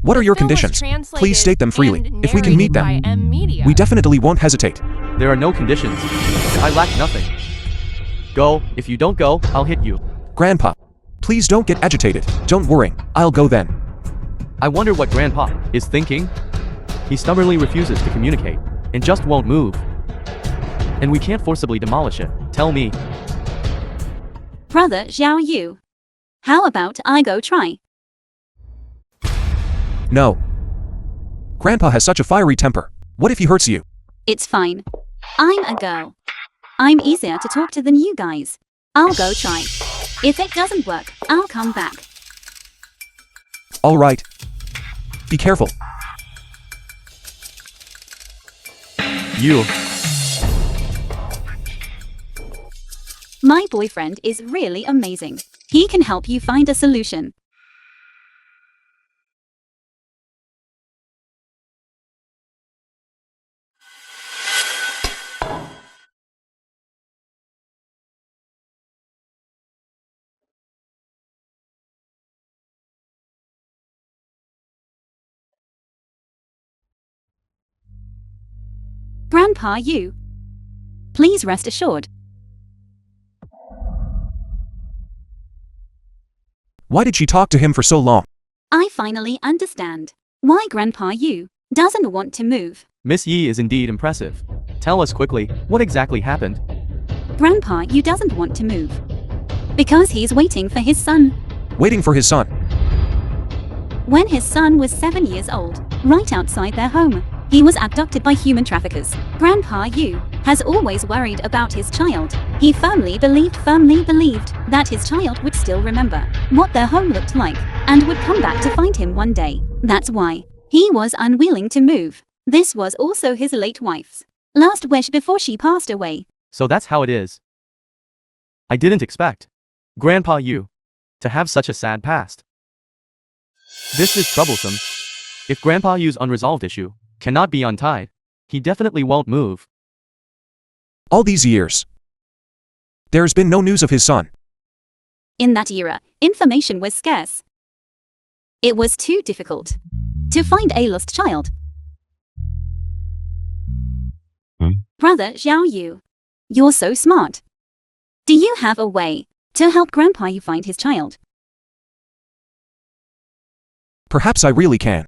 What are your Film was conditions? translated Please state them freely. and If we can meet narrated them, by M Media. we definitely won't hesitate. There are no conditions. I lack nothing. Go. If you don't go, I'll hit you. Grandpa, please don't get agitated. Don't worry, I'll go then. I wonder what Grandpa is thinking. He stubbornly refuses to communicate and just won't move. And we can't forcibly demolish it. Tell me. Brother Xiao Yu, how about I go try? No. Grandpa has such a fiery temper. What if he hurts you? It's fine. I'm a girl. I'm easier to talk to than you guys. I'll go try. If it doesn't work, I'll come back. All right. Be careful. You. My boyfriend is really amazing. He can help you find a solution. Grandpa Yu. Please rest assured. Why did she talk to him for so long? I finally understand why Grandpa Yu doesn't want to move. Miss Yi is indeed impressive. Tell us quickly, what exactly happened? Grandpa Yu doesn't want to move because he's waiting for his son. Waiting for his son. When his son was 7 years old, right outside their home, he was abducted by human traffickers. Grandpa Yu has always worried about his child. He firmly believed that his child would still remember what their home looked like and would come back to find him one day. That's why he was unwilling to move. This was also his late wife's last wish before she passed away. So that's how it is. I didn't expect Grandpa Yu to have such a sad past. This is troublesome. If Grandpa Yu's unresolved issue cannot be untied, he definitely won't move. All these years, there's been no news of his son. In that era, information was scarce. It was too difficult to find a lost child. Brother Xiao Yu, you're so smart. Do you have a way to help Grandpa Yu find his child? Perhaps I really can.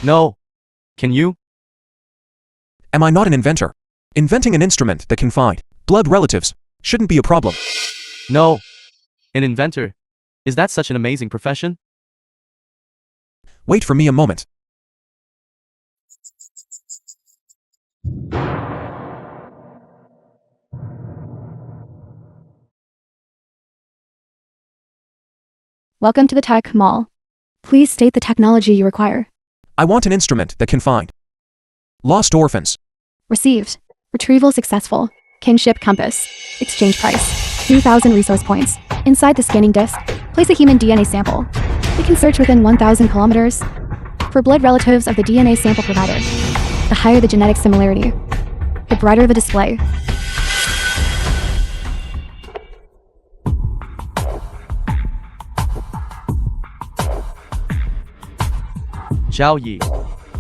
No. Can you? Am I not an inventor? Inventing an instrument that can find blood relatives shouldn't be a problem. No. An inventor. Is that such an amazing profession? Wait for me a moment. Welcome to the tech mall. Please state the technology you require. I want an instrument that can find lost orphans. Received. Retrieval successful. Kinship compass. Exchange price. 2,000 resource points. Inside the scanning disk, place a human DNA sample. It can search within 1,000 kilometers for blood relatives of the DNA sample provider. The higher the genetic similarity, the brighter the display. Xiao Yi,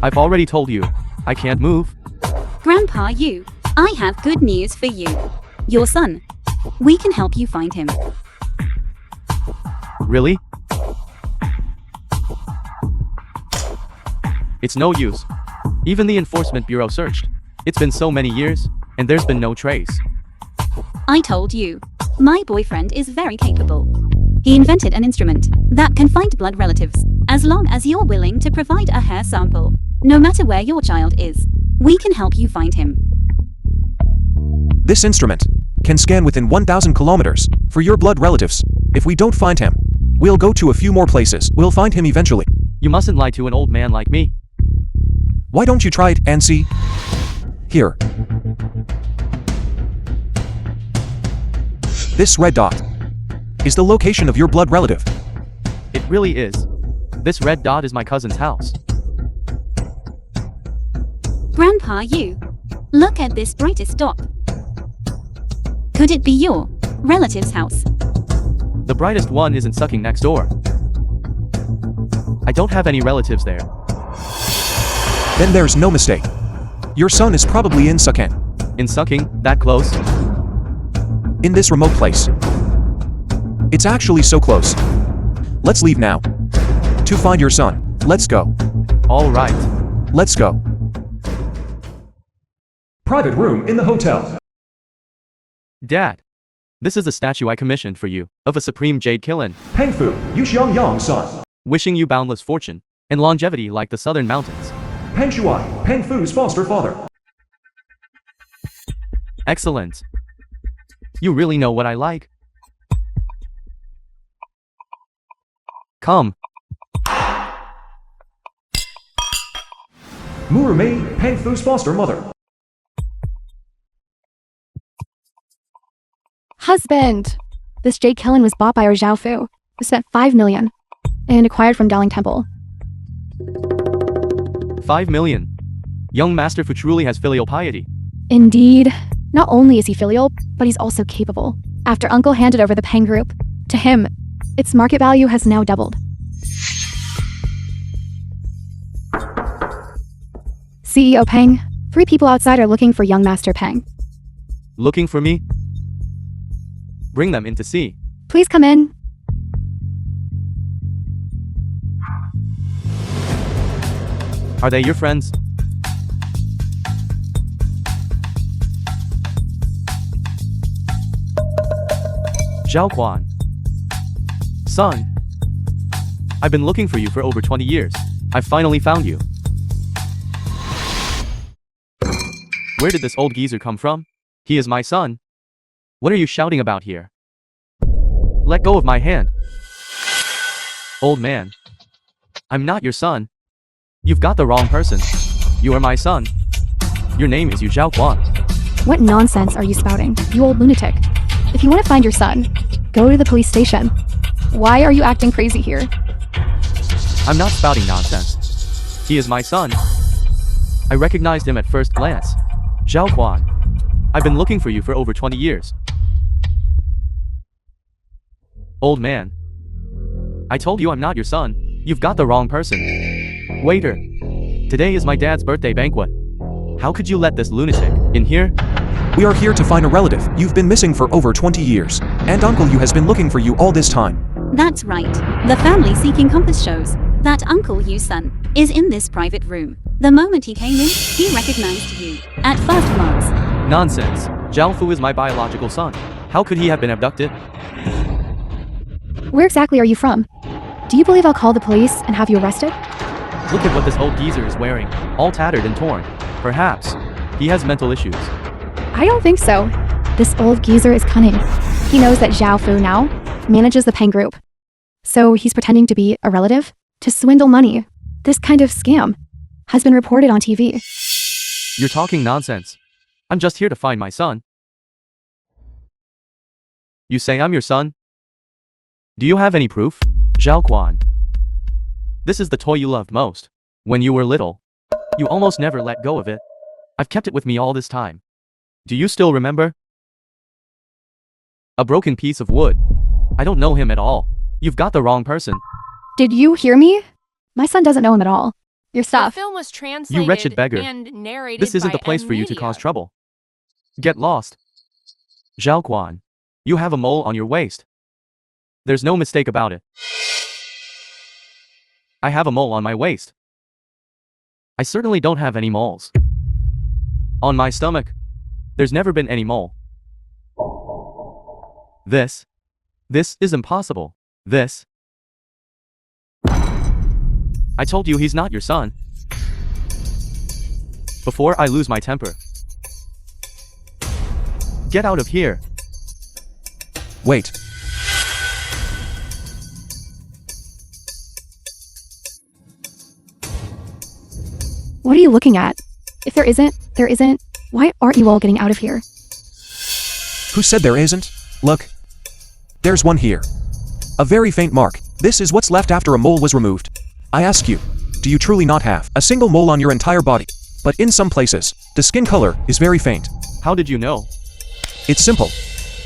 I've already told you, I can't move. Grandpa Yu, I have good news for you. Your son. We can help you find him. Really? It's no use. Even the Enforcement Bureau searched. It's been so many years, and there's been no trace. I told you. My boyfriend is very capable. He invented an instrument that can find blood relatives. As long as you're willing to provide a hair sample, no matter where your child is, we can help you find him. This instrument can scan within 1,000 kilometers for your blood relatives. If we don't find him, we'll go to a few more places. We'll find him eventually. You mustn't lie to an old man like me. Why don't you try it and see? Here. This red dot is the location of your blood relative. It really is. This red dot is my cousin's house. Grandpa Yu, look at this brightest dot. Could it be your relative's house? The brightest one isn't sucking next door. I don't have any relatives there. Then there's no mistake. Your son is probably in Sukan. In sucking, that close? In this remote place. It's actually so close. Let's leave now. To find your son. Let's go. All right. Let's go. Private room in the hotel. Dad, this is a statue I commissioned for you, of a supreme jade Kilin, Peng Fu, Yuxiang son. wishing you boundless fortune and longevity like the southern mountains. Peng Shuai, Peng Fu's foster father. Excellent. You really know what I like. Come. Muru Mei, Peng Fu's foster mother. Husband! This jade Kilin was bought by our Zhao Fu, who spent 5 million, and acquired from Daling Temple. 5 million. Young Master Fu truly has filial piety. Indeed. Not only is he filial, but he's also capable. After Uncle handed over the Peng Group to him, its market value has now doubled. CEO Peng, 3 people outside are looking for young Master Peng. Looking for me? Bring them in to see. Please come in. Are they your friends? Zhao Quan. Son. I've been looking for you for over 20 years. I finally found you. Where did this old geezer come from? He is my son. What are you shouting about here? Let go of my hand. Old man. I'm not your son. You've got the wrong person. You are my son. Your name is Yu Zhao Quan. What nonsense are you spouting, you old lunatic? If you want to find your son, go to the police station. Why are you acting crazy here? I'm not spouting nonsense. He is my son. I recognized him at first glance. Zhao Quan. I've been looking for you for over 20 years. Old man. I told you I'm not your son. You've got the wrong person. Waiter. Today is my dad's birthday banquet. How could you let this lunatic in here? We are here to find a relative. You've been missing for over 20 years. And Uncle Yu has been looking for you all this time. That's right. The family seeking compass shows that Uncle Yu's son is in this private room. The moment he came in, he recognized you at first glance. Nonsense. Zhao Fu is my biological son. How could he have been abducted? Where exactly are you from? Do you believe I'll call the police and have you arrested? Look at what this old geezer is wearing, all tattered and torn. Perhaps he has mental issues. I don't think so. This old geezer is cunning. He knows that Zhao Fu now manages the Peng Group. So he's pretending to be a relative to swindle money. This kind of scam has been reported on TV. You're talking nonsense. I'm just here to find my son. You say I'm your son? Do you have any proof? Zhao Quan. This is the toy you loved most. When you were little, you almost never let go of it. I've kept it with me all this time. Do you still remember? A broken piece of wood. I don't know him at all. You've got the wrong person. Did you hear me? My son doesn't know him at all. Your The stuff. film was translated You wretched beggar. and narrated This isn't by the place for you to Amnesia. cause trouble. Get lost. Zhao Quan. You have a mole on your waist. There's no mistake about it. I have a mole on my waist. I certainly don't have any moles. On my stomach, there's never been any mole. This is impossible. I told you he's not your son. Before I lose my temper. Get out of here. Wait. What are you looking at? If there isn't, there isn't. Why aren't you all getting out of here? Who said there isn't? Look. There's one here. A very faint mark. This is what's left after a mole was removed. I ask you, do you truly not have a single mole on your entire body? But in some places, the skin color is very faint. How did you know? It's simple.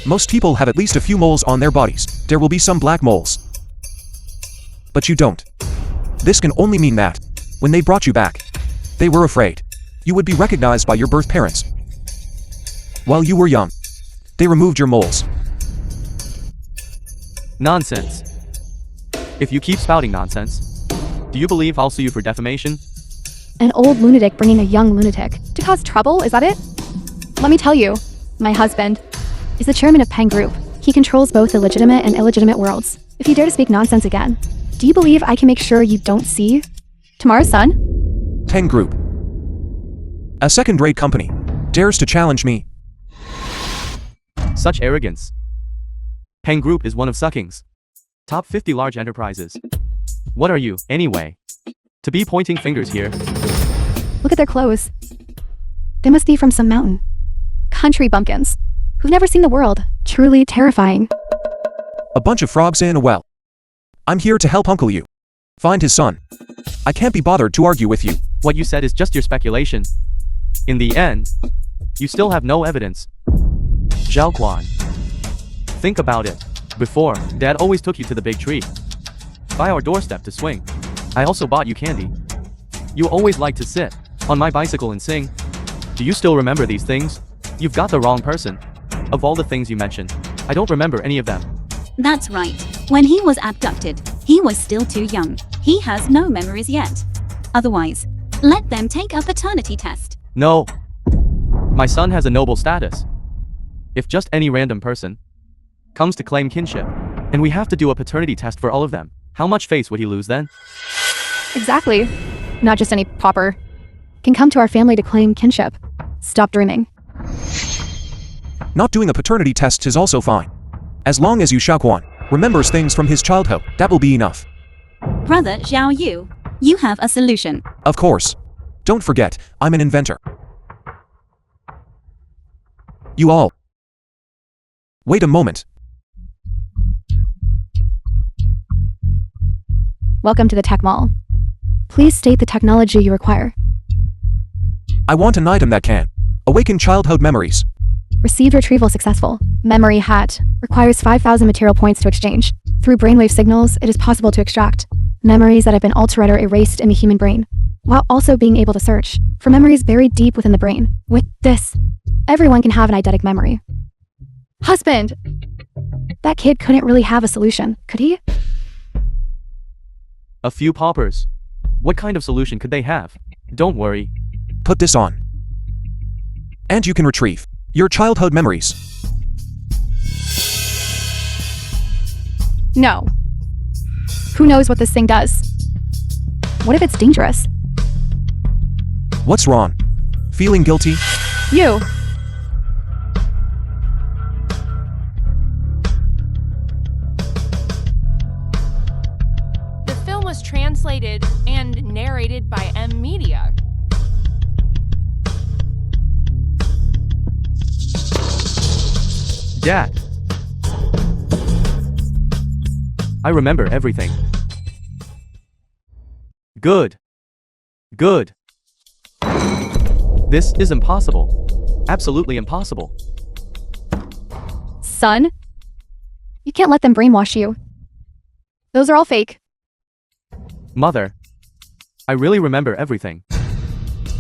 Most people have at least a few moles on their bodies. There will be some black moles. But you don't. This can only mean that, when they brought you back, they were afraid you would be recognized by your birth parents. While you were young, they removed your moles. Nonsense. If you keep spouting nonsense, do you believe I'll sue you for defamation? An old lunatic bringing a young lunatic to cause trouble, is that it? Let me tell you, my husband is the chairman of Peng Group. He controls both the legitimate and illegitimate worlds. If you dare to speak nonsense again, do you believe I can make sure you don't see tomorrow's sun? Peng Group, a second-rate company, dares to challenge me. Such arrogance. Peng Group is one of Sucking's top 50 large enterprises. What are you, anyway, to be pointing fingers here? Look at their clothes. They must be from some mountain. Country bumpkins, who've never seen the world. Truly terrifying. A bunch of frogs in a well. I'm here to help Uncle Yu find his son. I can't be bothered to argue with you. What you said is just your speculation. In the end, you still have no evidence. Zhao Quan. Think about it. Before, Dad always took you to the big tree by our doorstep to swing. I also bought you candy. You always liked to sit on my bicycle and sing. Do you still remember these things? You've got the wrong person. Of all the things you mentioned, I don't remember any of them. That's right. When he was abducted, he was still too young. He has no memories yet. Otherwise, let them take a paternity test. No. My son has a noble status. If just any random person comes to claim kinship, and we have to do a paternity test for all of them, how much face would he lose then? Exactly. Not just any pauper can come to our family to claim kinship. Stop dreaming. Not doing a paternity test is also fine. As long as Yu Xiaoquan remembers things from his childhood, that will be enough. Brother Zhao Yu, you have a solution. Of course. Don't forget, I'm an inventor. You all. Wait a moment. Welcome to the tech mall. Please state the technology you require. I want an item that can awaken childhood memories. Received retrieval successful. Memory hat. Requires 5,000 material points to exchange. Through brainwave signals, it is possible to extract memories that have been altered or erased in the human brain, while also being able to search for memories buried deep within the brain. With this, everyone can have an eidetic memory. Husband! That kid couldn't really have a solution, could he? A few paupers. What kind of solution could they have? Don't worry. Put this on. And you can retrieve your childhood memories. No. Who knows what this thing does? What if it's dangerous? What's wrong? Feeling guilty? You! The film was translated and narrated by M Media. Dad. I remember everything. Good. Good. This is impossible. Absolutely impossible. Son? You can't let them brainwash you. Those are all fake. Mother. I really remember everything.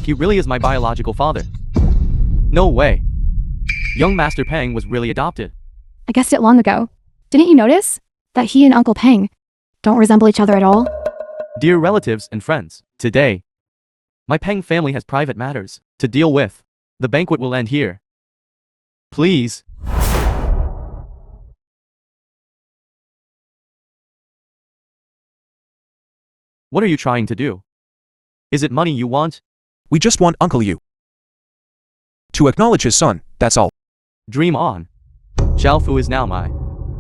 He really is my biological father. No way. Young Master Peng was really adopted. I guessed it long ago. Didn't you notice that he and Uncle Peng don't resemble each other at all? Dear relatives and friends, today, my Peng family has private matters to deal with. The banquet will end here. Please. What are you trying to do? Is it money you want? We just want Uncle Yu to acknowledge his son, that's all. Dream on. Zhao Fu is now my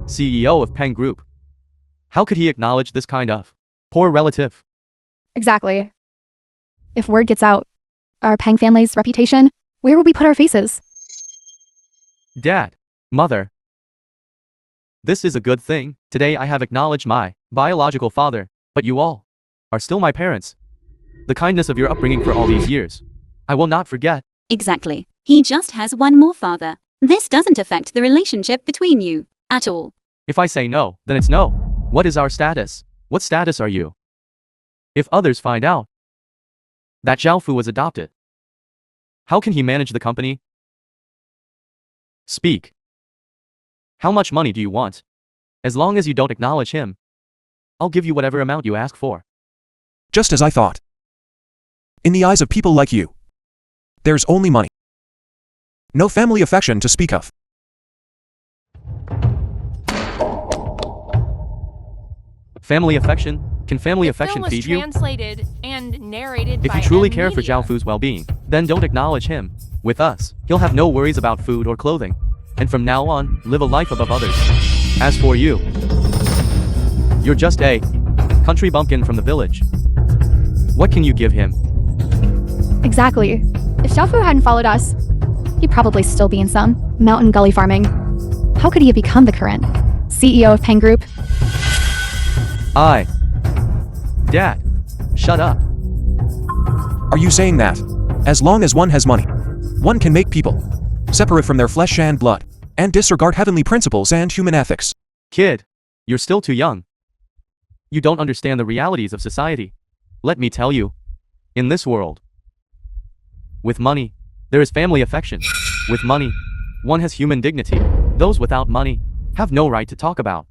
CEO of Peng Group. How could he acknowledge this kind of poor relative? Exactly. If word gets out, our Peng family's reputation, where will we put our faces? Dad. Mother. This is a good thing. Today I have acknowledged my biological father, but you all are still my parents. The kindness of your upbringing for all these years, I will not forget. Exactly. He just has one more father. This doesn't affect the relationship between you at all. If I say no, then it's no. What is our status? What status are you? If others find out that Zhao Fu was adopted, how can he manage the company? Speak. How much money do you want? As long as you don't acknowledge him, I'll give you whatever amount you ask for. Just as I thought. In the eyes of people like you, there's only money. No family affection to speak of. Family affection? Can family The affection film was feed you? translated and narrated If by you truly M care for Media. Zhao Fu's well-being, then don't acknowledge him. With us, he'll have no worries about food or clothing. And from now on, live a life above others. As for you, you're just a country bumpkin from the village. What can you give him? Exactly. If Xiaofu hadn't followed us, he'd probably still be in some mountain gully farming. How could he have become the current CEO of Peng Group? Dad, shut up. Are you saying that, as long as one has money, one can make people separate from their flesh and blood, and disregard heavenly principles and human ethics? Kid, you're still too young. You don't understand the realities of society. Let me tell you, in this world, with money, There is family affection. With money, one has human dignity. Those without money have no right to talk about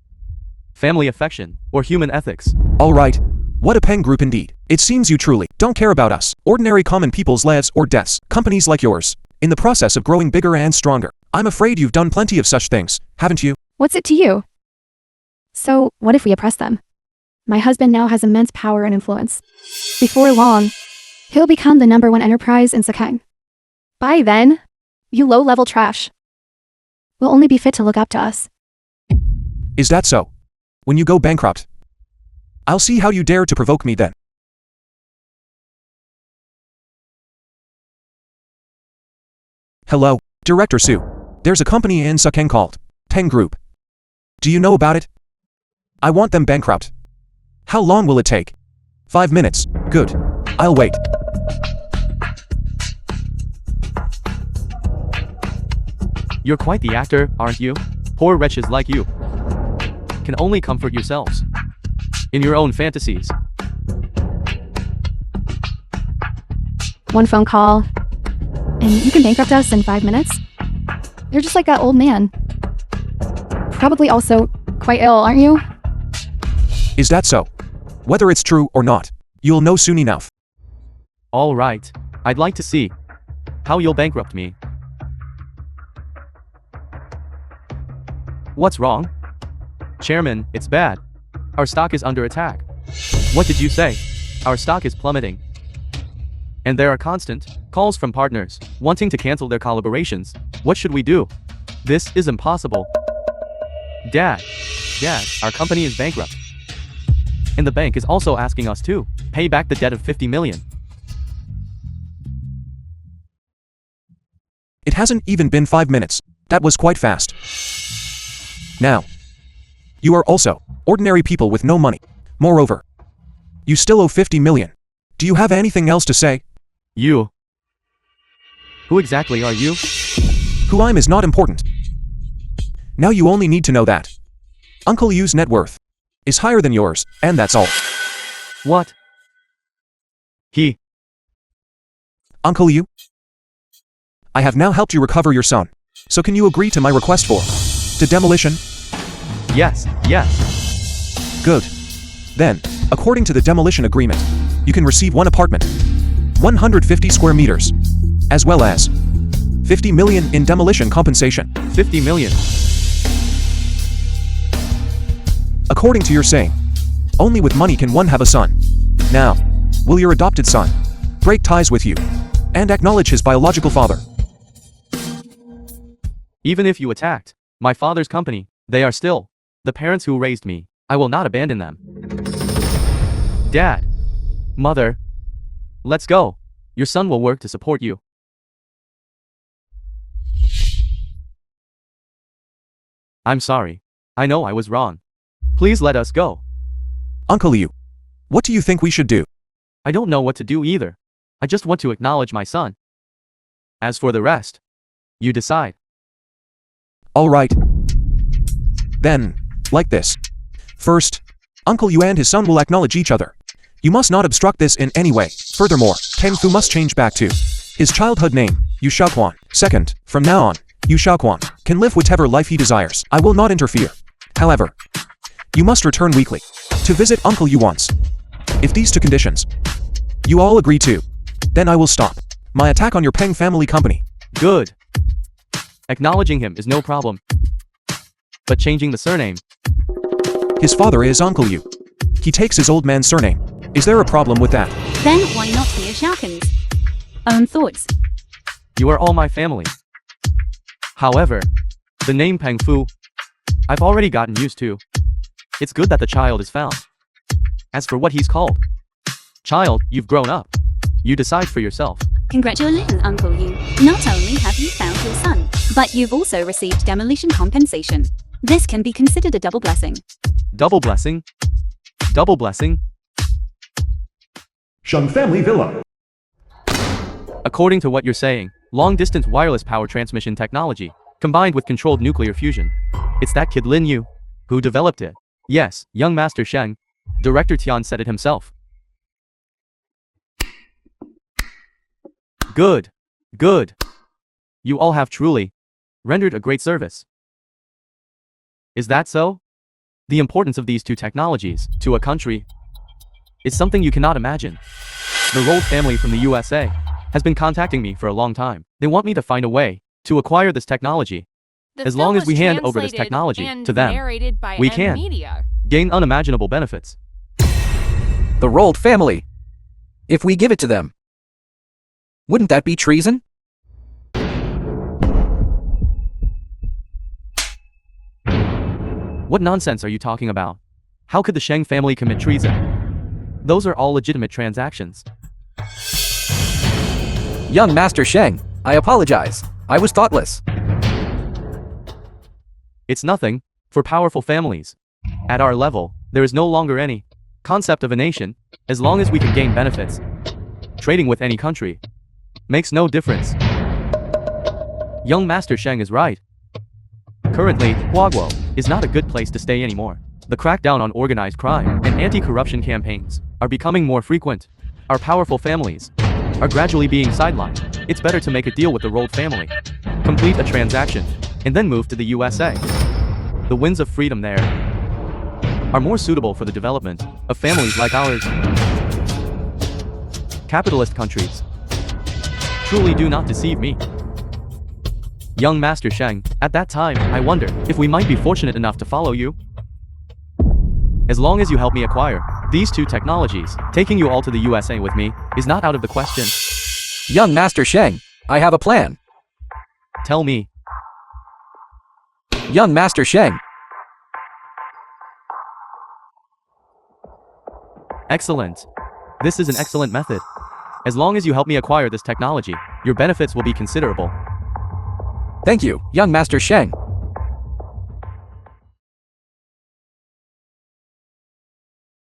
family affection or human ethics. Alright. What a Peng group indeed. It seems you truly don't care about us, ordinary common people's lives or deaths, companies like yours, in the process of growing bigger and stronger. I'm afraid you've done plenty of such things, haven't you? What's it to you? So, what if we oppress them? My husband now has immense power and influence. Before long, he'll become the #1 enterprise in Cine. By then, you low-level trash will only be fit to look up to us. Is that so? When you go bankrupt, I'll see how you dare to provoke me then. Hello, Director Sue. There's a company in Cine called Peng Group. Do you know about it? I want them bankrupt. How long will it take? 5 minutes. Good. I'll wait. You're quite the actor, aren't you? Poor wretches like you can only comfort yourselves in your own fantasies. One phone call, and you can bankrupt us in 5 minutes? You're just like that old man. Probably also quite ill, aren't you? Is that so? Whether it's true or not, you'll know soon enough. All right. I'd like to see how you'll bankrupt me. What's wrong? Chairman, it's bad. Our stock is under attack. What did you say? Our stock is plummeting. And there are constant calls from partners wanting to cancel their collaborations. What should we do? This is impossible. Dad, our company is bankrupt. And the bank is also asking us to pay back the debt of 50 million. It hasn't even been 5 minutes. That was quite fast. Now, you are also ordinary people with no money. Moreover, you still owe 50 million. Do you have anything else to say? You. Who exactly are you? Who I'm is not important. Now you only need to know that Uncle Yu's net worth is higher than yours, and that's all. What? Uncle Yu? I have now helped you recover your son. So can you agree to my request for the demolition? Yes. Good. Then, according to the demolition agreement, you can receive one apartment, 150 square meters, as well as 50 million in demolition compensation. 50 million. According to your saying, only with money can one have a son. Now, will your adopted son break ties with you and acknowledge his biological father? Even if you attacked my father's company, they are still the parents who raised me. I will not abandon them. Dad, Mother, let's go. Your son will work to support you. I'm sorry. I know I was wrong. Please let us go. Uncle Yu, what do you think we should do? I don't know what to do either. I just want to acknowledge my son. As for the rest, you decide. All right. Then, like this. First, Uncle Yu and his son will acknowledge each other. You must not obstruct this in any way. Furthermore, Peng Fu must change back to his childhood name, Yu Xiaoquan. Second, from now on, Yu Xiaoquan can live whatever life he desires. I will not interfere. However, you must return weekly to visit Uncle Yu once. If these two conditions you all agree to, then I will stop my attack on your Peng family company. Good. Acknowledging him is no problem. But changing the surname. His father is Uncle Yu. He takes his old man's surname. Is there a problem with that? Then why not hear Xiaokan's own thoughts? You are all my family. However, the name Peng Fu, I've already gotten used to. It's good that the child is found. As for what he's called, child, you've grown up. You decide for yourself. Congratulations, Uncle Yu. Not only have you found your son, but you've also received demolition compensation. This can be considered a double blessing. Double blessing? Double blessing? Sheng Family Villa. According to what you're saying, long-distance wireless power transmission technology, combined with controlled nuclear fusion. It's that kid Lin Yu who developed it. Yes, young Master Sheng. Director Tian said it himself. Good. Good. You all have truly rendered a great service. Is that so? The importance of these two technologies to a country is something you cannot imagine. The royal family from the USA has been contacting me for a long time. They want me to find a way to acquire this technology. As long as we hand over this technology to them, we can gain unimaginable benefits. The Rolled family. If we give it to them, wouldn't that be treason? What nonsense are you talking about? How could the Sheng family commit treason? Those are all legitimate transactions. Young Master Sheng, I apologize. I was thoughtless. It's nothing for powerful families. At our level, there is no longer any concept of a nation, as long as we can gain benefits. Trading with any country makes no difference. Young Master Sheng is right. Currently, Huaguo is not a good place to stay anymore. The crackdown on organized crime and anti-corruption campaigns are becoming more frequent. Our powerful families are gradually being sidelined. It's better to make a deal with the royal family, complete a transaction, and then move to the USA. The winds of freedom there are more suitable for the development of families like ours. Capitalist countries truly do not deceive me. Young Master Sheng, at that time, I wonder if we might be fortunate enough to follow you. As long as you help me acquire these two technologies, taking you all to the USA with me is not out of the question. Young Master Sheng, I have a plan. Tell me. Young Master Sheng. Excellent. This is an excellent method. As long as you help me acquire this technology, your benefits will be considerable. Thank you, Young Master Sheng.